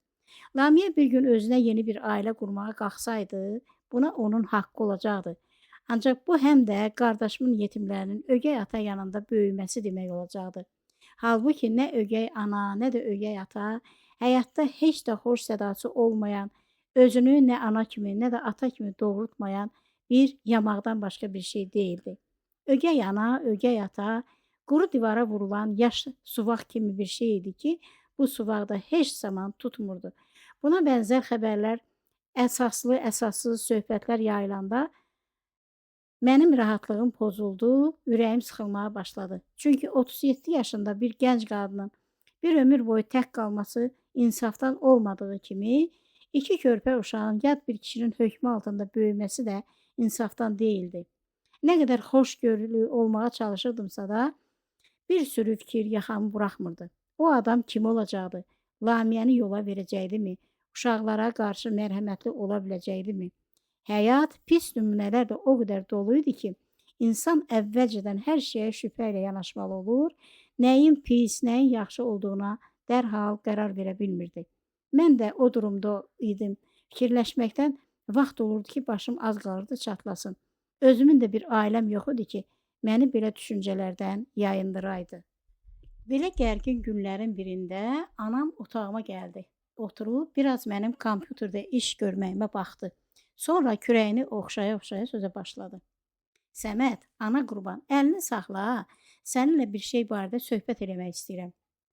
Lamiyə bir gün özünə yeni bir ailə qurmağa qalxsaydı, buna onun haqqı olacaqdı. Ancaq bu həm də qardaşımın yetimlərinin ögey ata yanında böyüməsi demək olacaqdı. Halbuki nə ögey ana, nə də ögey ata, həyatda heç də xoş sədası olmayan, özünü nə ana kimi, nə də ata kimi doğrultmayan bir yamaqdan başqa bir şey deyildi. Ögey ana, ögey ata, quru divara vurulan yaş suvaq kimi bir şey idi ki, bu suvaqda heç zaman tutmurdu. Buna bənzər xəbərlər, əsaslı, əsassız söhbətlər yayılanda mənim rahatlığım pozuldu, ürəyim sıxılmağa başladı. Çünki 37 yaşında bir gənc qadının bir ömür boyu tək qalması insafdan olmadığı kimi, 2 körpə uşağın yad bir kişinin hökmü altında böyüməsi də insafdan deyildi. Nə qədər xoşgörülü olmağa çalışırdımsa da, bir sürü fikir yaxamı buraxmırdı. O adam kim olacaqdı? Lamiyəni yola verəcəkdimi? Uşaqlara qarşı mərhəmətli ola biləcəkdimi? Həyat pis nümunələrlə o qədər dolu idi ki, insan əvvəlcədən hər şeyə şübhə ilə yanaşmalı olur, nəyin pis, nəyin yaxşı olduğuna dərhal qərar verə bilmirdi. Mən də o durumda idim. Fikirləşməkdən vaxt olurdu ki, başım az qalırdı çatlasın. Özümün də bir ailəm yox idi ki, məni belə düşüncələrdən yayındıraydı. Belə gərgin günlərin birində anam otağıma gəldi. Oturub biraz mənim kompüterdə iş görməyimə baxdı. Sonra kürəyini oxşaya-oxşaya sözə başladı. Səməd, ana qurban, əlini saxla, səninlə bir şey barədə söhbət eləmək istəyirəm.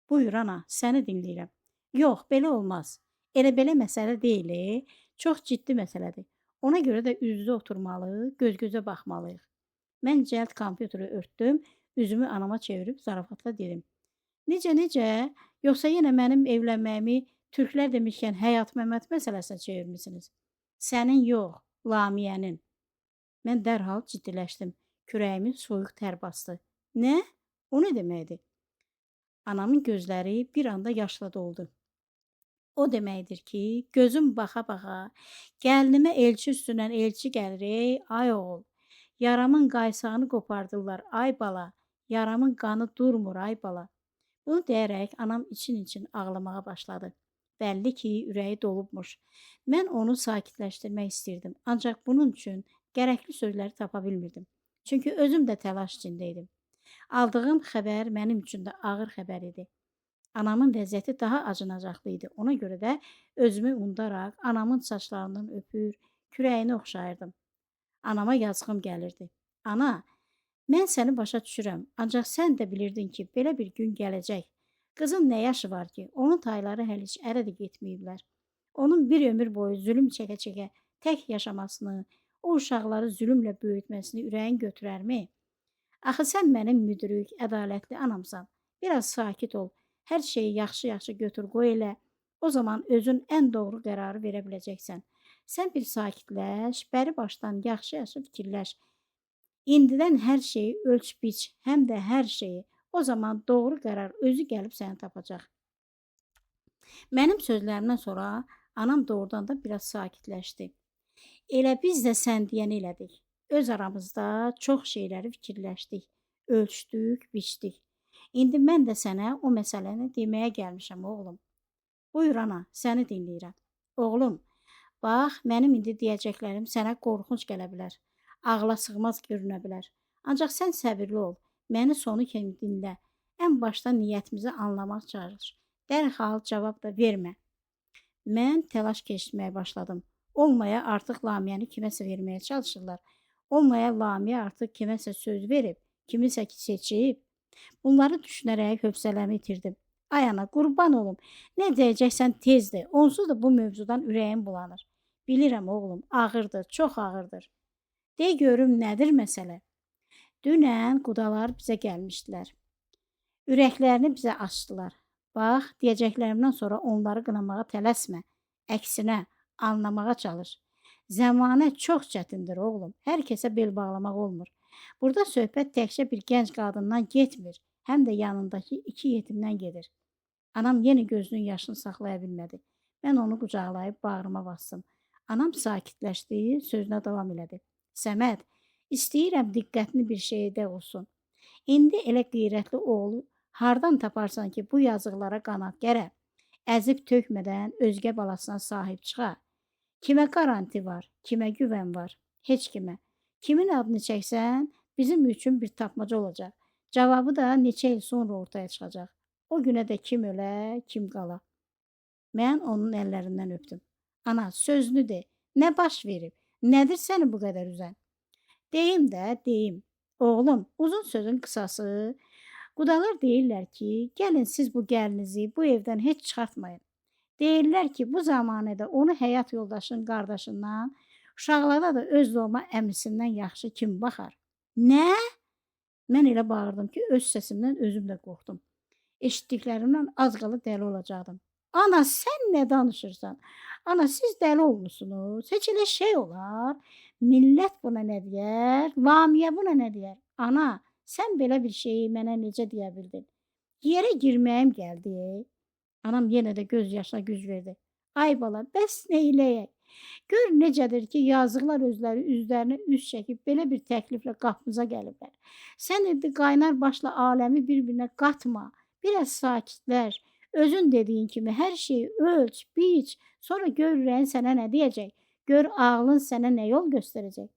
Buyur ana, səni dinləyirəm. Yox, belə olmaz. Elə belə məsələ deyil, çox ciddi məsələdir. Ona görə də üz-üzə oturmalı, göz-gözə baxmalıyıq. Mən cəld kompüteri örtdüm, üzümü anama çevirib zarafatla dedim. Necə? Yoxsa yenə mənim evlənməyimi türklər demişkən Həyat Məmməd məsələsinə çevirmisiniz? Sənin yox, Lamiyənin. Mən dərhal ciddiləşdim. Kürəyimin soyuq tər bastı. Nə? O nə deməkdir? Anamın gözləri bir anda yaşla doldu. O deməkdir ki, gözüm baxa-baxa, gəlinimə elçi üstündən elçi gəlir, ey, ay oğul. Yaramın qaysağını qopardırlar, ay bala. Yaramın qanı durmur, ay bala. Bunu deyərək anam için-için ağlamağa başladı. Bəlli ki, ürəyi dolubmuş. Mən onu sakitləşdirmək istirdim. Ancaq bunun üçün gərəkli sözləri tapa bilmirdim. Çünki özüm də təlaş içində idim. Aldığım xəbər mənim üçün də ağır xəbər idi. Anamın vəziyyəti daha acınacaqlı idi. Ona görə də özümü unudaraq anamın saçlarından öpür, kürəyini oxşayırdım. Anama yazığım gəlirdi. Ana, mən səni başa düşürəm, ancaq sən də bilirdin ki, belə bir gün gələcək. Qızın nə yaşı var ki, onun tayları hələ heç ərə də getməyiblər. Onun bir ömür boyu zülüm çəkə-çəkə tək yaşamasını, o uşaqları zülümlə böyütməsini ürəyin götürərmi? Axı sən mənim müdrik, ədalətli anamsan. Biraz sakit ol, hər şeyi yaxşı-yaxşı götür qoy elə. O zaman özün ən doğru qərarı verə biləcəksən. Sən bir sakitləş, bəri başdan yaxşı-yaxşı fikirləş. İndidən hər şeyi ölç biç, həm də hər şeyi. O zaman doğru qərar özü gəlib səni tapacaq. Mənim sözlərimdən sonra anam doğrudan da biraz sakitləşdi. Elə biz də sən deyən elədik. Öz aramızda çox şeyləri fikirləşdik, ölçdük, biçdik. İndi mən də sənə o məsələni deməyə gəlmişəm, oğlum. Buyur ana, səni dinləyirəm. Oğlum, bax, mənim indi deyəcəklərim sənə qorxunc gələ bilər. Ağla sığmaz görünə bilər. Ancaq sən səbirli ol, məni sonu kimi dinlə. Ən başda niyyətimizi anlamaq çalış. Dərhal cavab da vermə. Mən təlaş keçirməyə başladım. Olmaya artıq Lamiyəni kiməsə verməyə çalışırlar. Olmaya Lamiyə artıq kiməsə söz verib, kimisə ki seçib. Bunları düşünərək hövsələmi itirdim. Ay ana, qurban olum. Nə deyəcəksən tezdir. Onsuz da bu mövzudan ürəyim bulanır. Bilirəm oğlum, ağırdır, çox ağırdır. De görüm nədir məsələ? Dünən qudalar bizə gəlmişdilər. Ürəklərini bizə açdılar. Bax, deyəcəklərimdən sonra onları qınamağa tələsmə. Əksinə, anlamağa çalış. Zəmanə çox çətindir oğlum. Hər kəsə bel bağlamaq olmur. Burada söhbət təkcə bir gənc qadından getmir, həm də yanındakı 2 yetimdən gedir. Anam yenə gözünün yaşını saxlaya bilmədi. Mən onu qucaqlayıb bağrıma bastım. Anam sakitləşdi, sözünə davam elədi. Səməd, istəyirəm diqqətli bir şeydə olsun. İndi elə qeyrətli oğlu hardan taparsan ki, bu yazıqlara qanat gərə, əzib tökmədən özgə balasına sahib çıxa. Kimə qaranti var, kimə güvən var? Heç kimə. Kimin adını çəksən, bizim üçün bir tapmaca olacaq. Cavabı da neçə il sonra ortaya çıxacaq. O günə də kim ölə, kim qala. Mən onun əllərindən öpdüm. Ana, sözünü de. Nə baş verib? Nədir səni bu qədər üzən? Deyim də, deyim. Oğlum, uzun sözün qısası. Qudalar deyirlər ki, gəlin siz bu gəlinizi bu evdən heç çıxartmayın. Deyirlər ki, bu zamanədə onu həyat yoldaşının qardaşından, uşaqlara da öz doğma əmisindən yaxşı kim baxar? Nə? Mən elə bağırdım ki, öz səsimdən özüm də qorxdum. Eşitdiklərimdən az qala dəli olacaqdım. Ana, sən nə danışırsan? Ana, siz dəli olmuşsunuz. Heç elə şey olar. Millət buna nə deyər? Lamiyə buna nə deyər? Ana, sən belə bir şeyi mənə necə deyə bildin? Yerə girməyim gəldi. Anam yenə də göz yaşına güc verdi. Ay bala, bəs nə eləyək? Gör necədir ki, yazıqlar özləri üzlərinə üz çəkib belə bir təkliflə qapımıza gəliblər. Sən indi qaynar başla aləmi bir-birinə qatma. Biraz sakitləş. Özün dediyin kimi hər şeyi ölç, biç. Sonra gör ürəyin sənə nə deyəcək? Gör ağlın sənə nə yol göstərəcək?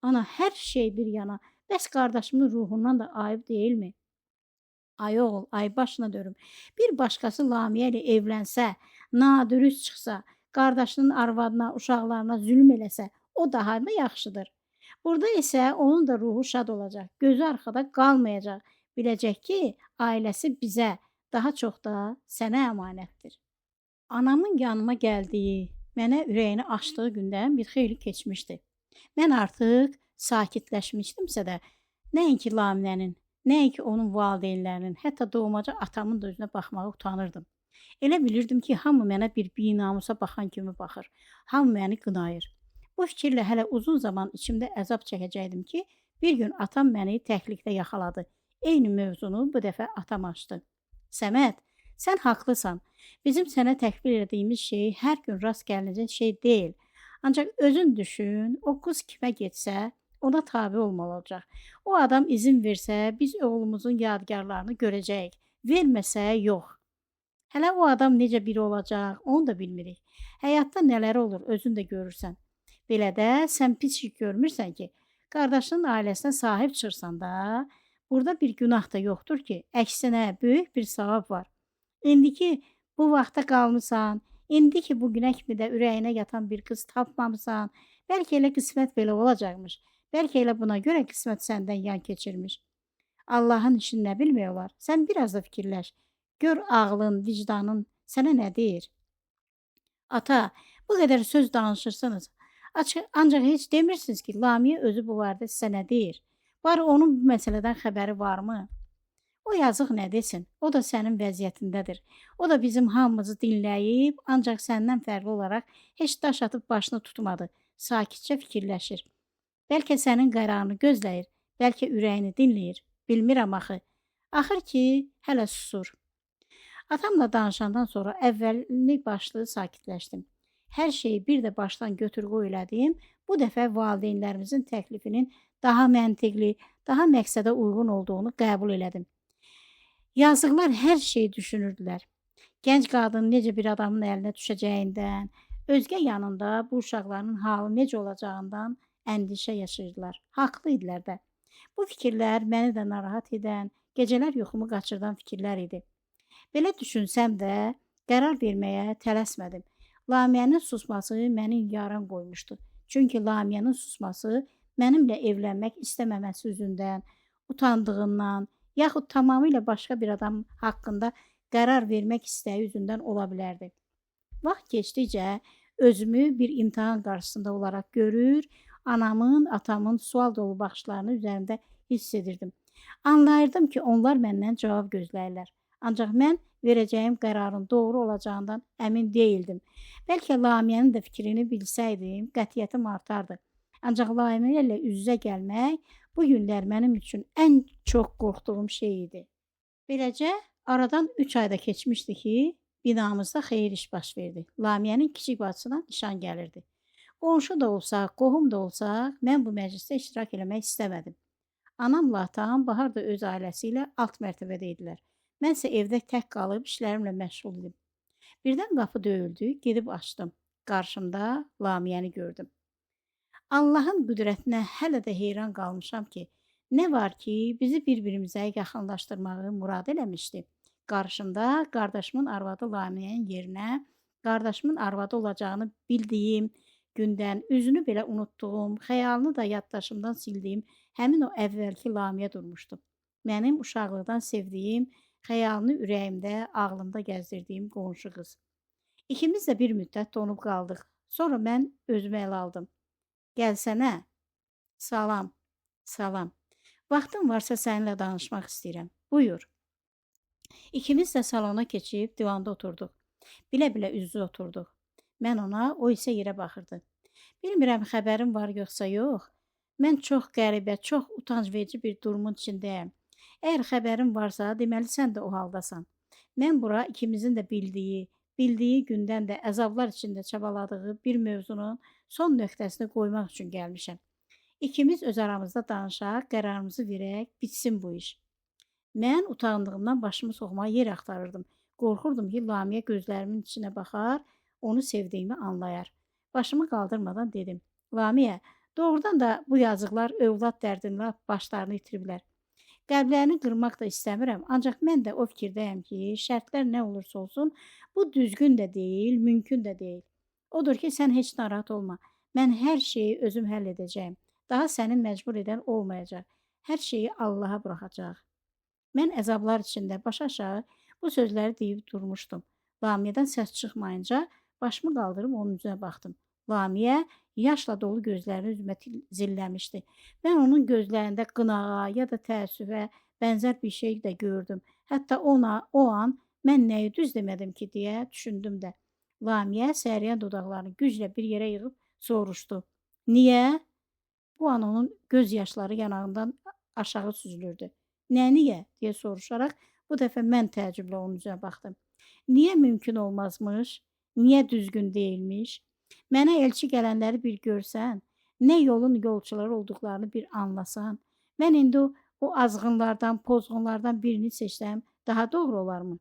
Ana, hər şey bir yana. Bəs qardaşımın ruhundan da ayıb deyilmi? Ay oğul, ay başına dörüm. Bir başqası Lamiyə ilə evlənsə, nadürüst çıxsa, qardaşının arvadına, uşaqlarına zülm eləsə, o daha da yaxşıdır. Burada isə onun da ruhu şad olacaq, gözü arxada qalmayacaq. Biləcək ki, ailəsi bizə, daha çox da sənə əmanətdir. Anamın yanıma gəldiyi, mənə ürəyini açdığı gündən bir xeyli keçmişdi. Mən artıq sakitləşmişdimsə də, nəinki Laminənin, Nəinki onun valideynlərinin, hətta doğmaca atamın da üzünə baxmağa utanırdım. Elə bilirdim ki, hamı mənə bir binamusa baxan kimi baxır. Hamı məni qınayır. Bu fikirlə hələ uzun zaman içimdə əzab çəkəcəkdim ki, bir gün atam məni təklikdə yaxaladı. Eyni mövzunu bu dəfə atam açdı. Səməd, sən haqlısan. Bizim sənə təkbir etdiyimiz şey hər gün rast gəlinəcək şey deyil. Ancaq özün düşün, o qız kimə getsə, ona tabe olmalı olacaq. O adam izin versə, biz oğlumuzun yadigarlarını görəcəyik. Verməsə, yox. Hələ o adam necə biri olacaq, onu da bilmirik. Həyatda nələr olur, özün də görürsən. Belə də sən pis şey görmürsən ki, qardaşının ailəsinə sahib çıxırsan da, burada bir günah da yoxdur ki, əksinə böyük bir savab var. İndi ki, bu vaxta qalmısan, indi ki, bu günə kimi də ürəyinə yatan bir qız tapmamısan, bəlkə elə qismət belə olacaqmış, bəlkə elə buna görə qismət səndən yan keçirmiş. Allahın işini nə bilmək olar? Sən biraz da fikirləş. Gör ağlın, vicdanın sənə nə deyir? Ata, bu qədər söz danışırsınız. Ancaq heç demirsiniz ki, Lamiyə özü bu barədə sizə nə deyir? Var onun bu məsələdən xəbəri varmı? O yazıq nə desin? O da sənin vəziyyətindədir. O da bizim hamımızı dinləyib, ancaq səndən fərqli olaraq heç daş atıb başını tutmadı. Sakitcə fikirləşir. Bəlkə sənin qərarını gözləyir, bəlkə ürəyini dinləyir. Bilmirəm axı. Axır ki, hələ susur. Atamla danışandan sonra əvvəlli başlı sakitləşdim. Hər şeyi bir də başdan götür-qoy elədim. Bu dəfə valideynlərimizin təklifinin daha məntiqli, daha məqsədə uyğun olduğunu qəbul elədim. Yazıqlar hər şeyi düşünürdülər. Gənc qadın necə bir adamın əlinə düşəcəyindən, özgə yanında bu uşaqların halı necə olacağından əndişə yaşayırdılar. Haqlı idilər də. Bu fikirlər məni də narahat edən, gecələr yuxumu qaçırdan fikirlər idi. Belə düşünsəm də qərar verməyə tələsmədim. Lamiyənin susması məni yaran qoymuşdu. Çünki Lamiyənin susması mənimlə evlənmək istəməməsi üzündən, utandığından, yaxud tamamilə başqa bir adam haqqında qərar vermək istəyi üzündən ola bilərdi. Vaxt keçdikcə özümü bir imtahan qarşısında olaraq görür, anamın, atamın sual dolu baxışlarını üzərimdə hiss edirdim. Anlayırdım ki, onlar məndən cavab gözləyirlər. Ancaq mən verəcəyim qərarın doğru olacağından əmin deyildim. Bəlkə Lamiyənin də fikrini bilsəydim, qətiyyətim artardı. Ancaq Lamiyə ilə üz-üzə gəlmək bu günlər mənim üçün ən çox qorxduğum şey idi. Beləcə, aradan 3 ayda keçmişdi ki, binamızda xeyir iş baş verdi. Lamiyənin kiçik bacısına nişan gəlirdi. Qonşu da olsaq, qohum da olsaq, mən bu məclisdə iştirak eləmək istəmədim. Anamla atam Bahar da öz ailəsi ilə alt mərtəbədə idilər. Mən isə evdə tək qalıb işlərimlə məşğul idim. Birdən qapı döyüldü, gedib açdım. Qarşımda Lamiyəni gördüm. Allahın qüdrətinə hələ də heyran qalmışam ki, nə var ki, bizi bir-birimizə yaxınlaşdırmağı murad eləmişdi. Qarşımda qardaşımın arvadı Lamiyənin yerinə, qardaşımın arvadı olacağını bildiyim gündən üzünü belə unutduğum, xəyalını da yaddaşımdan sildiyim həmin o əvvəlki Lamiyə durmuşdu. Mənim uşaqlıqdan sevdiyim, xəyalını ürəyimdə, ağlımda gəzdirdiyim qonşu qız. İkimiz də bir müddət donub qaldıq. Sonra mən özümü ələ aldım. Gəlsənə. Salam. Salam. Vaxtın varsa səninlə danışmaq istəyirəm. Buyur. İkimiz də salona keçib divanda oturduq. Bilə-bilə üz-üzə oturduq. Mən ona, o isə yerə baxırdı. Bilmirəm xəbərim var yoxsa yox. Mən çox qəribə, çox utanc verici bir durumun içindəyəm. Əgər xəbərin varsa, deməli sən də o haldasan. Mən bura ikimizin də bildiyi gündən də əzablar içində çabaladığı bir mövzunun son nöqtəsini qoymaq üçün gəlmişəm. İkimiz öz aramızda danışaq, qərarımızı verək, bitsin bu iş. Mən utandığımdan başımı soxmağa yer axtarırdım. Qorxurdum ki, Lamiyə gözlərimin içinə baxar, onu sevdiyimi anlayar. Başımı qaldırmadan dedim. Lamiyə, doğrudan da bu yazıqlar övlad dərdinlə başlarını itiriblər. Qəlblərini qırmaq da istəmirəm, ancaq mən də o fikirdəyəm ki, şərtlər nə olursa olsun, bu düzgün də deyil, mümkün də deyil. Odur ki, sən heç narahat olma. Mən hər şeyi özüm həll edəcəyim. Daha səni məcbur edən olmayacaq. Hər şeyi Allaha buraxacaq. Mən əzablar içində baş aşağı bu sözləri deyib durmuşdum. Lamiyədən səs çıxmayınca başımı qaldırıb onun üzünə baxdım. Lamiyə yaşla dolu gözlərini üzümə zilləmişdi. Mən onun gözlərində qınağa ya da təəssüfə bənzər bir şey də gördüm. Hətta o an mən nəyi düz demədim ki, deyə düşündüm də. Lamiyə səriyən dodaqlarını güclə bir yerə yığıb soruşdu. Niyə? Bu an onun göz yaşları yanağından aşağı süzülürdü. Nə niyə? Deyə soruşaraq bu dəfə mən təəccüblə onun üzünə baxdım. Niyə mümkün olmazmış? Niyə düzgün deyilmiş? Mənə elçi gələnləri bir görsən, nə yolun yolçuları olduqlarını bir anlasan, mən indi o azğınlardan, pozğunlardan birini seçsəm daha doğru olarmı?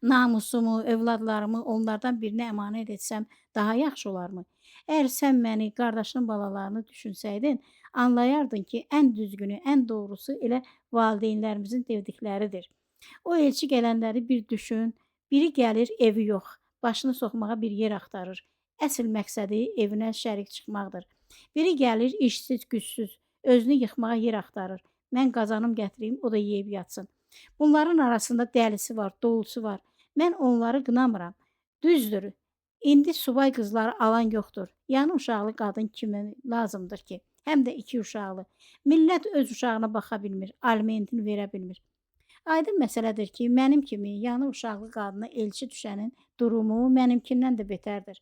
Namusumu, övladlarımı onlardan birinə əmanət etsəm daha yaxşı olarmı? Əgər sən məni, qardaşının balalarını düşünsəydin, anlayardın ki, ən düzgünü, ən doğrusu elə valideynlərimizin dedikləridir. O elçi gələnləri bir düşün, biri gəlir evi yox, başını soxmağa bir yer axtarır. Əsl məqsədi evinə şərik çıxmaqdır. Biri gəlir işsiz, gücsüz, özünü yıxmağa yer axtarır. Mən qazanım gətirim, o da yeyib yatsın. Bunların arasında dəlisi var, dolusu var. Mən onları qınamıram. Düzdür, indi subay qızları alan yoxdur. Yəni uşaqlı qadın kimi lazımdır ki, həm də 2 uşaqlı. Millət öz uşağına baxa bilmir, alimentini verə bilmir. Aydın məsələdir ki, mənim kimi yanı uşaqlı qadına elçi düşənin durumu mənimkindən də betərdir.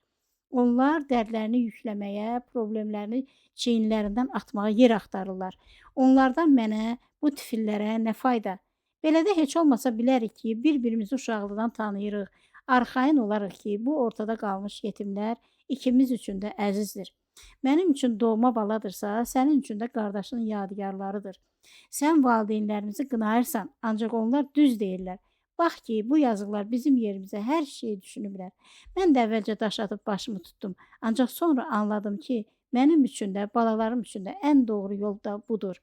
Onlar dərdlərini yükləməyə, problemlərini çiyinlərindən atmağa yer axtarırlar. Onlardan mənə, bu tifillərə nə fayda? Belə də heç olmasa bilərik ki, bir-birimizi uşaqlıqdan tanıyırıq. Arxayın olarıq ki, bu ortada qalmış yetimlər ikimiz üçün də əzizdir. Mənim üçün doğma baladırsa, sənin üçün də qardaşının yadigarlarıdır. Sən valideynlərimizi qınayırsan, ancaq onlar düz deyirlər. Bax ki, bu yazıqlar bizim yerimizə hər şeyi düşünüblər. Mən də əvvəlcə daş atıb başımı tutdum, ancaq sonra anladım ki, mənim üçün də, balalarım üçün də ən doğru yol da budur.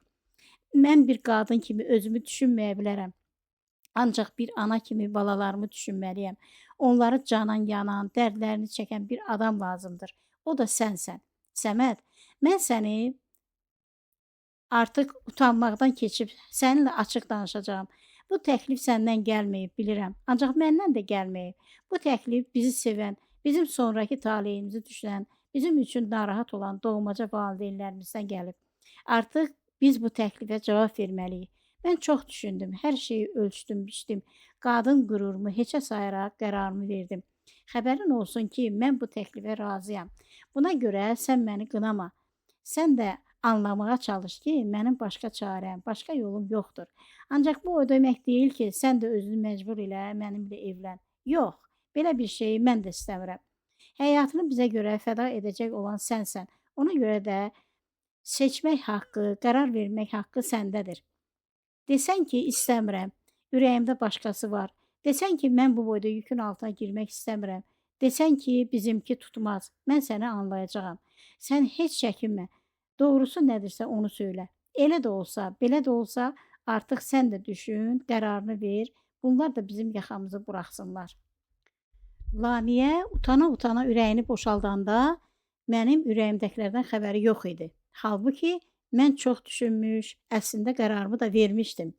Mən bir qadın kimi özümü düşünməyə bilərəm. Ancaq bir ana kimi balalarımı düşünməliyəm. Onları canan yanan, dərdlərini çəkən bir adam lazımdır. O da sənsən. Səməd, mən səni artıq utanmaqdan keçib səninlə açıq danışacağam. Bu təklif səndən gəlməyib, bilirəm. Ancaq məndən də gəlməyib. Bu təklif bizi sevən, bizim sonraki taleyimizi düşünən, bizim üçün narahat olan doğmaca valideynlərimizdən gəlib. Artıq biz bu təklifə cavab verməliyik. Mən çox düşündüm, hər şeyi ölçdüm, biçdim. Qadın qürurumu heçə sayaraq qərarımı verdim. Xəbərin olsun ki, mən bu təklifə razıyam. Buna görə sən məni qınama. Sən də anlamağa çalış ki, mənim başqa çarəm, başqa yolum yoxdur. Ancaq bu o demək deyil ki, sən də özünü məcbur elə mənimlə evlən. Yox, belə bir şeyi mən də istəmirəm. Həyatını bizə görə fəda edəcək olan sənsən. Ona görə də seçmək haqqı, qərar vermək haqqı səndədir. Desən ki, istəmirəm, ürəyimdə başqası var. Desən ki, mən bu boyda yükün altına girmək istəmirəm. Desən ki, bizimki tutmaz, mən səni anlayacağam. Sən heç çəkinmə. Doğrusu nədirsə onu söylə. Elə də olsa, belə də olsa, artıq sən də düşün, qərarını ver. Bunlar da bizim yaxamızı buraxsınlar. Lamiyə utana-utana ürəyini boşaldanda mənim ürəyimdəkilərdən xəbəri yox idi. Halbuki mən çox düşünmüş, əslində qərarımı da vermişdim.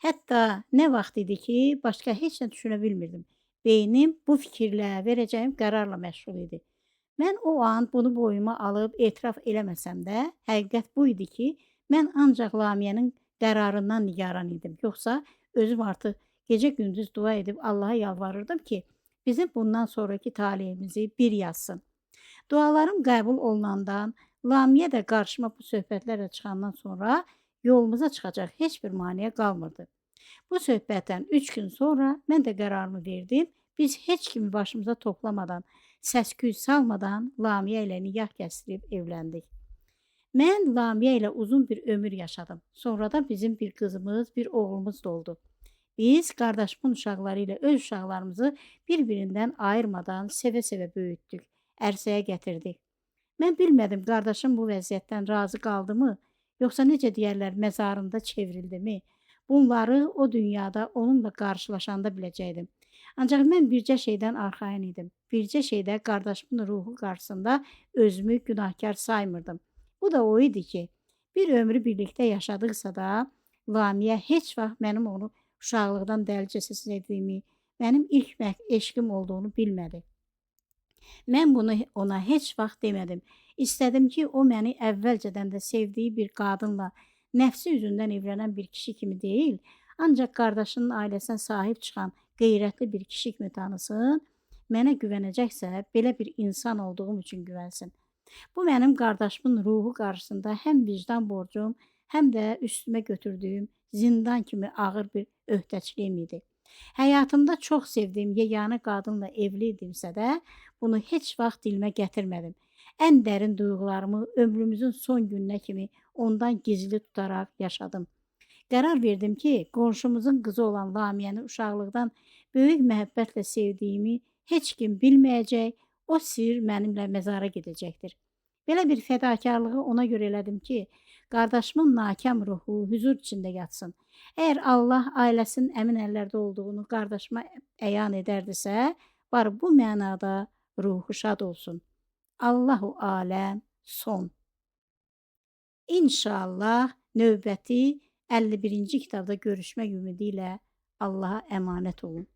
Hətta nə vaxt idi ki, başqa heç nə düşünə bilmirdim. Beynim bu fikirlə, verəcəyim qərarla məşğul idi. Mən o an bunu boyuma alıb etiraf eləməsəm də, həqiqət bu idi ki, mən ancaq Lamiyənin qərarından nigaran idim. Yoxsa özüm artıq gecə-gündüz dua edib Allaha yalvarırdım ki, bizim bundan sonraki taleyimizi bir yazsın. Dualarım qəbul olunandan, Lamiyə də qarşıma bu söhbətlərlə çıxandan sonra yolumuza çıxacaq heç bir maneə qalmırdı. Bu söhbətdən 3 gün sonra mən də qərarımı verdim. Biz heç kimi başımıza toplamadan, səs-küy salmadan Lamiyə ilə nikah kəsdirib evləndik. Mən Lamiyə ilə uzun bir ömür yaşadım. Sonra da bizim bir qızımız, bir oğlumuz da oldu. Biz qardaşımın uşaqları ilə öz uşaqlarımızı bir-birindən ayırmadan sevə-sevə böyütdük, ərsəyə gətirdik. Mən bilmədim qardaşım bu vəziyyətdən razı qaldımı, yoxsa necə deyərlər məzarında çevrildimi? Bunları o dünyada onunla qarşılaşanda biləcəkdim. Ancaq mən bircə şeydən arxayın idim. Bircə şeydə qardaşımın ruhu qarşısında özümü günahkar saymırdım. Bu da o idi ki, bir ömrü birlikdə yaşadıqsa da, Lamiyə heç vaxt mənim onu uşaqlıqdan dəlicəsi sevdiyimi, mənim ilk eşqim olduğunu bilmədi. Mən bunu ona heç vaxt demədim. İstədim ki, o məni əvvəlcədən də sevdiyi bir qadınla nəfsi üzündən evlənən bir kişi kimi deyil, ancaq qardaşının ailəsinə sahib çıxan qeyrətli bir kişi kimi tanısın, mənə güvənəcəksə, belə bir insan olduğum üçün güvənsin. Bu mənim qardaşımın ruhu qarşısında həm vicdan borcum, həm də üstümə götürdüyüm zindan kimi ağır bir öhdəçiliyim idi. Həyatımda çox sevdiyim yeganə qadınla evli idimsə də, bunu heç vaxt dilimə gətirmədim. Ən dərin duyğularımı ömrümüzün son gününə kimi ondan gizli tutaraq yaşadım. Qərar verdim ki, qonşumuzun qızı olan Lamiyəni uşaqlıqdan böyük məhəbbətlə sevdiyimi heç kim bilməyəcək, o sir mənimlə məzara gedəcəkdir. Belə bir fədakarlığı ona görə elədim ki, qardaşımın nakam ruhu huzur içində yatsın. Əgər Allah ailəsinin əmin əllərdə olduğunu qardaşıma əyan edərdisə, var bu mənada ruhu şad olsun. Allahu aləm son. İnşallah növbəti 51-ci kitabda görüşmək ümidi ilə Allaha əmanət olun.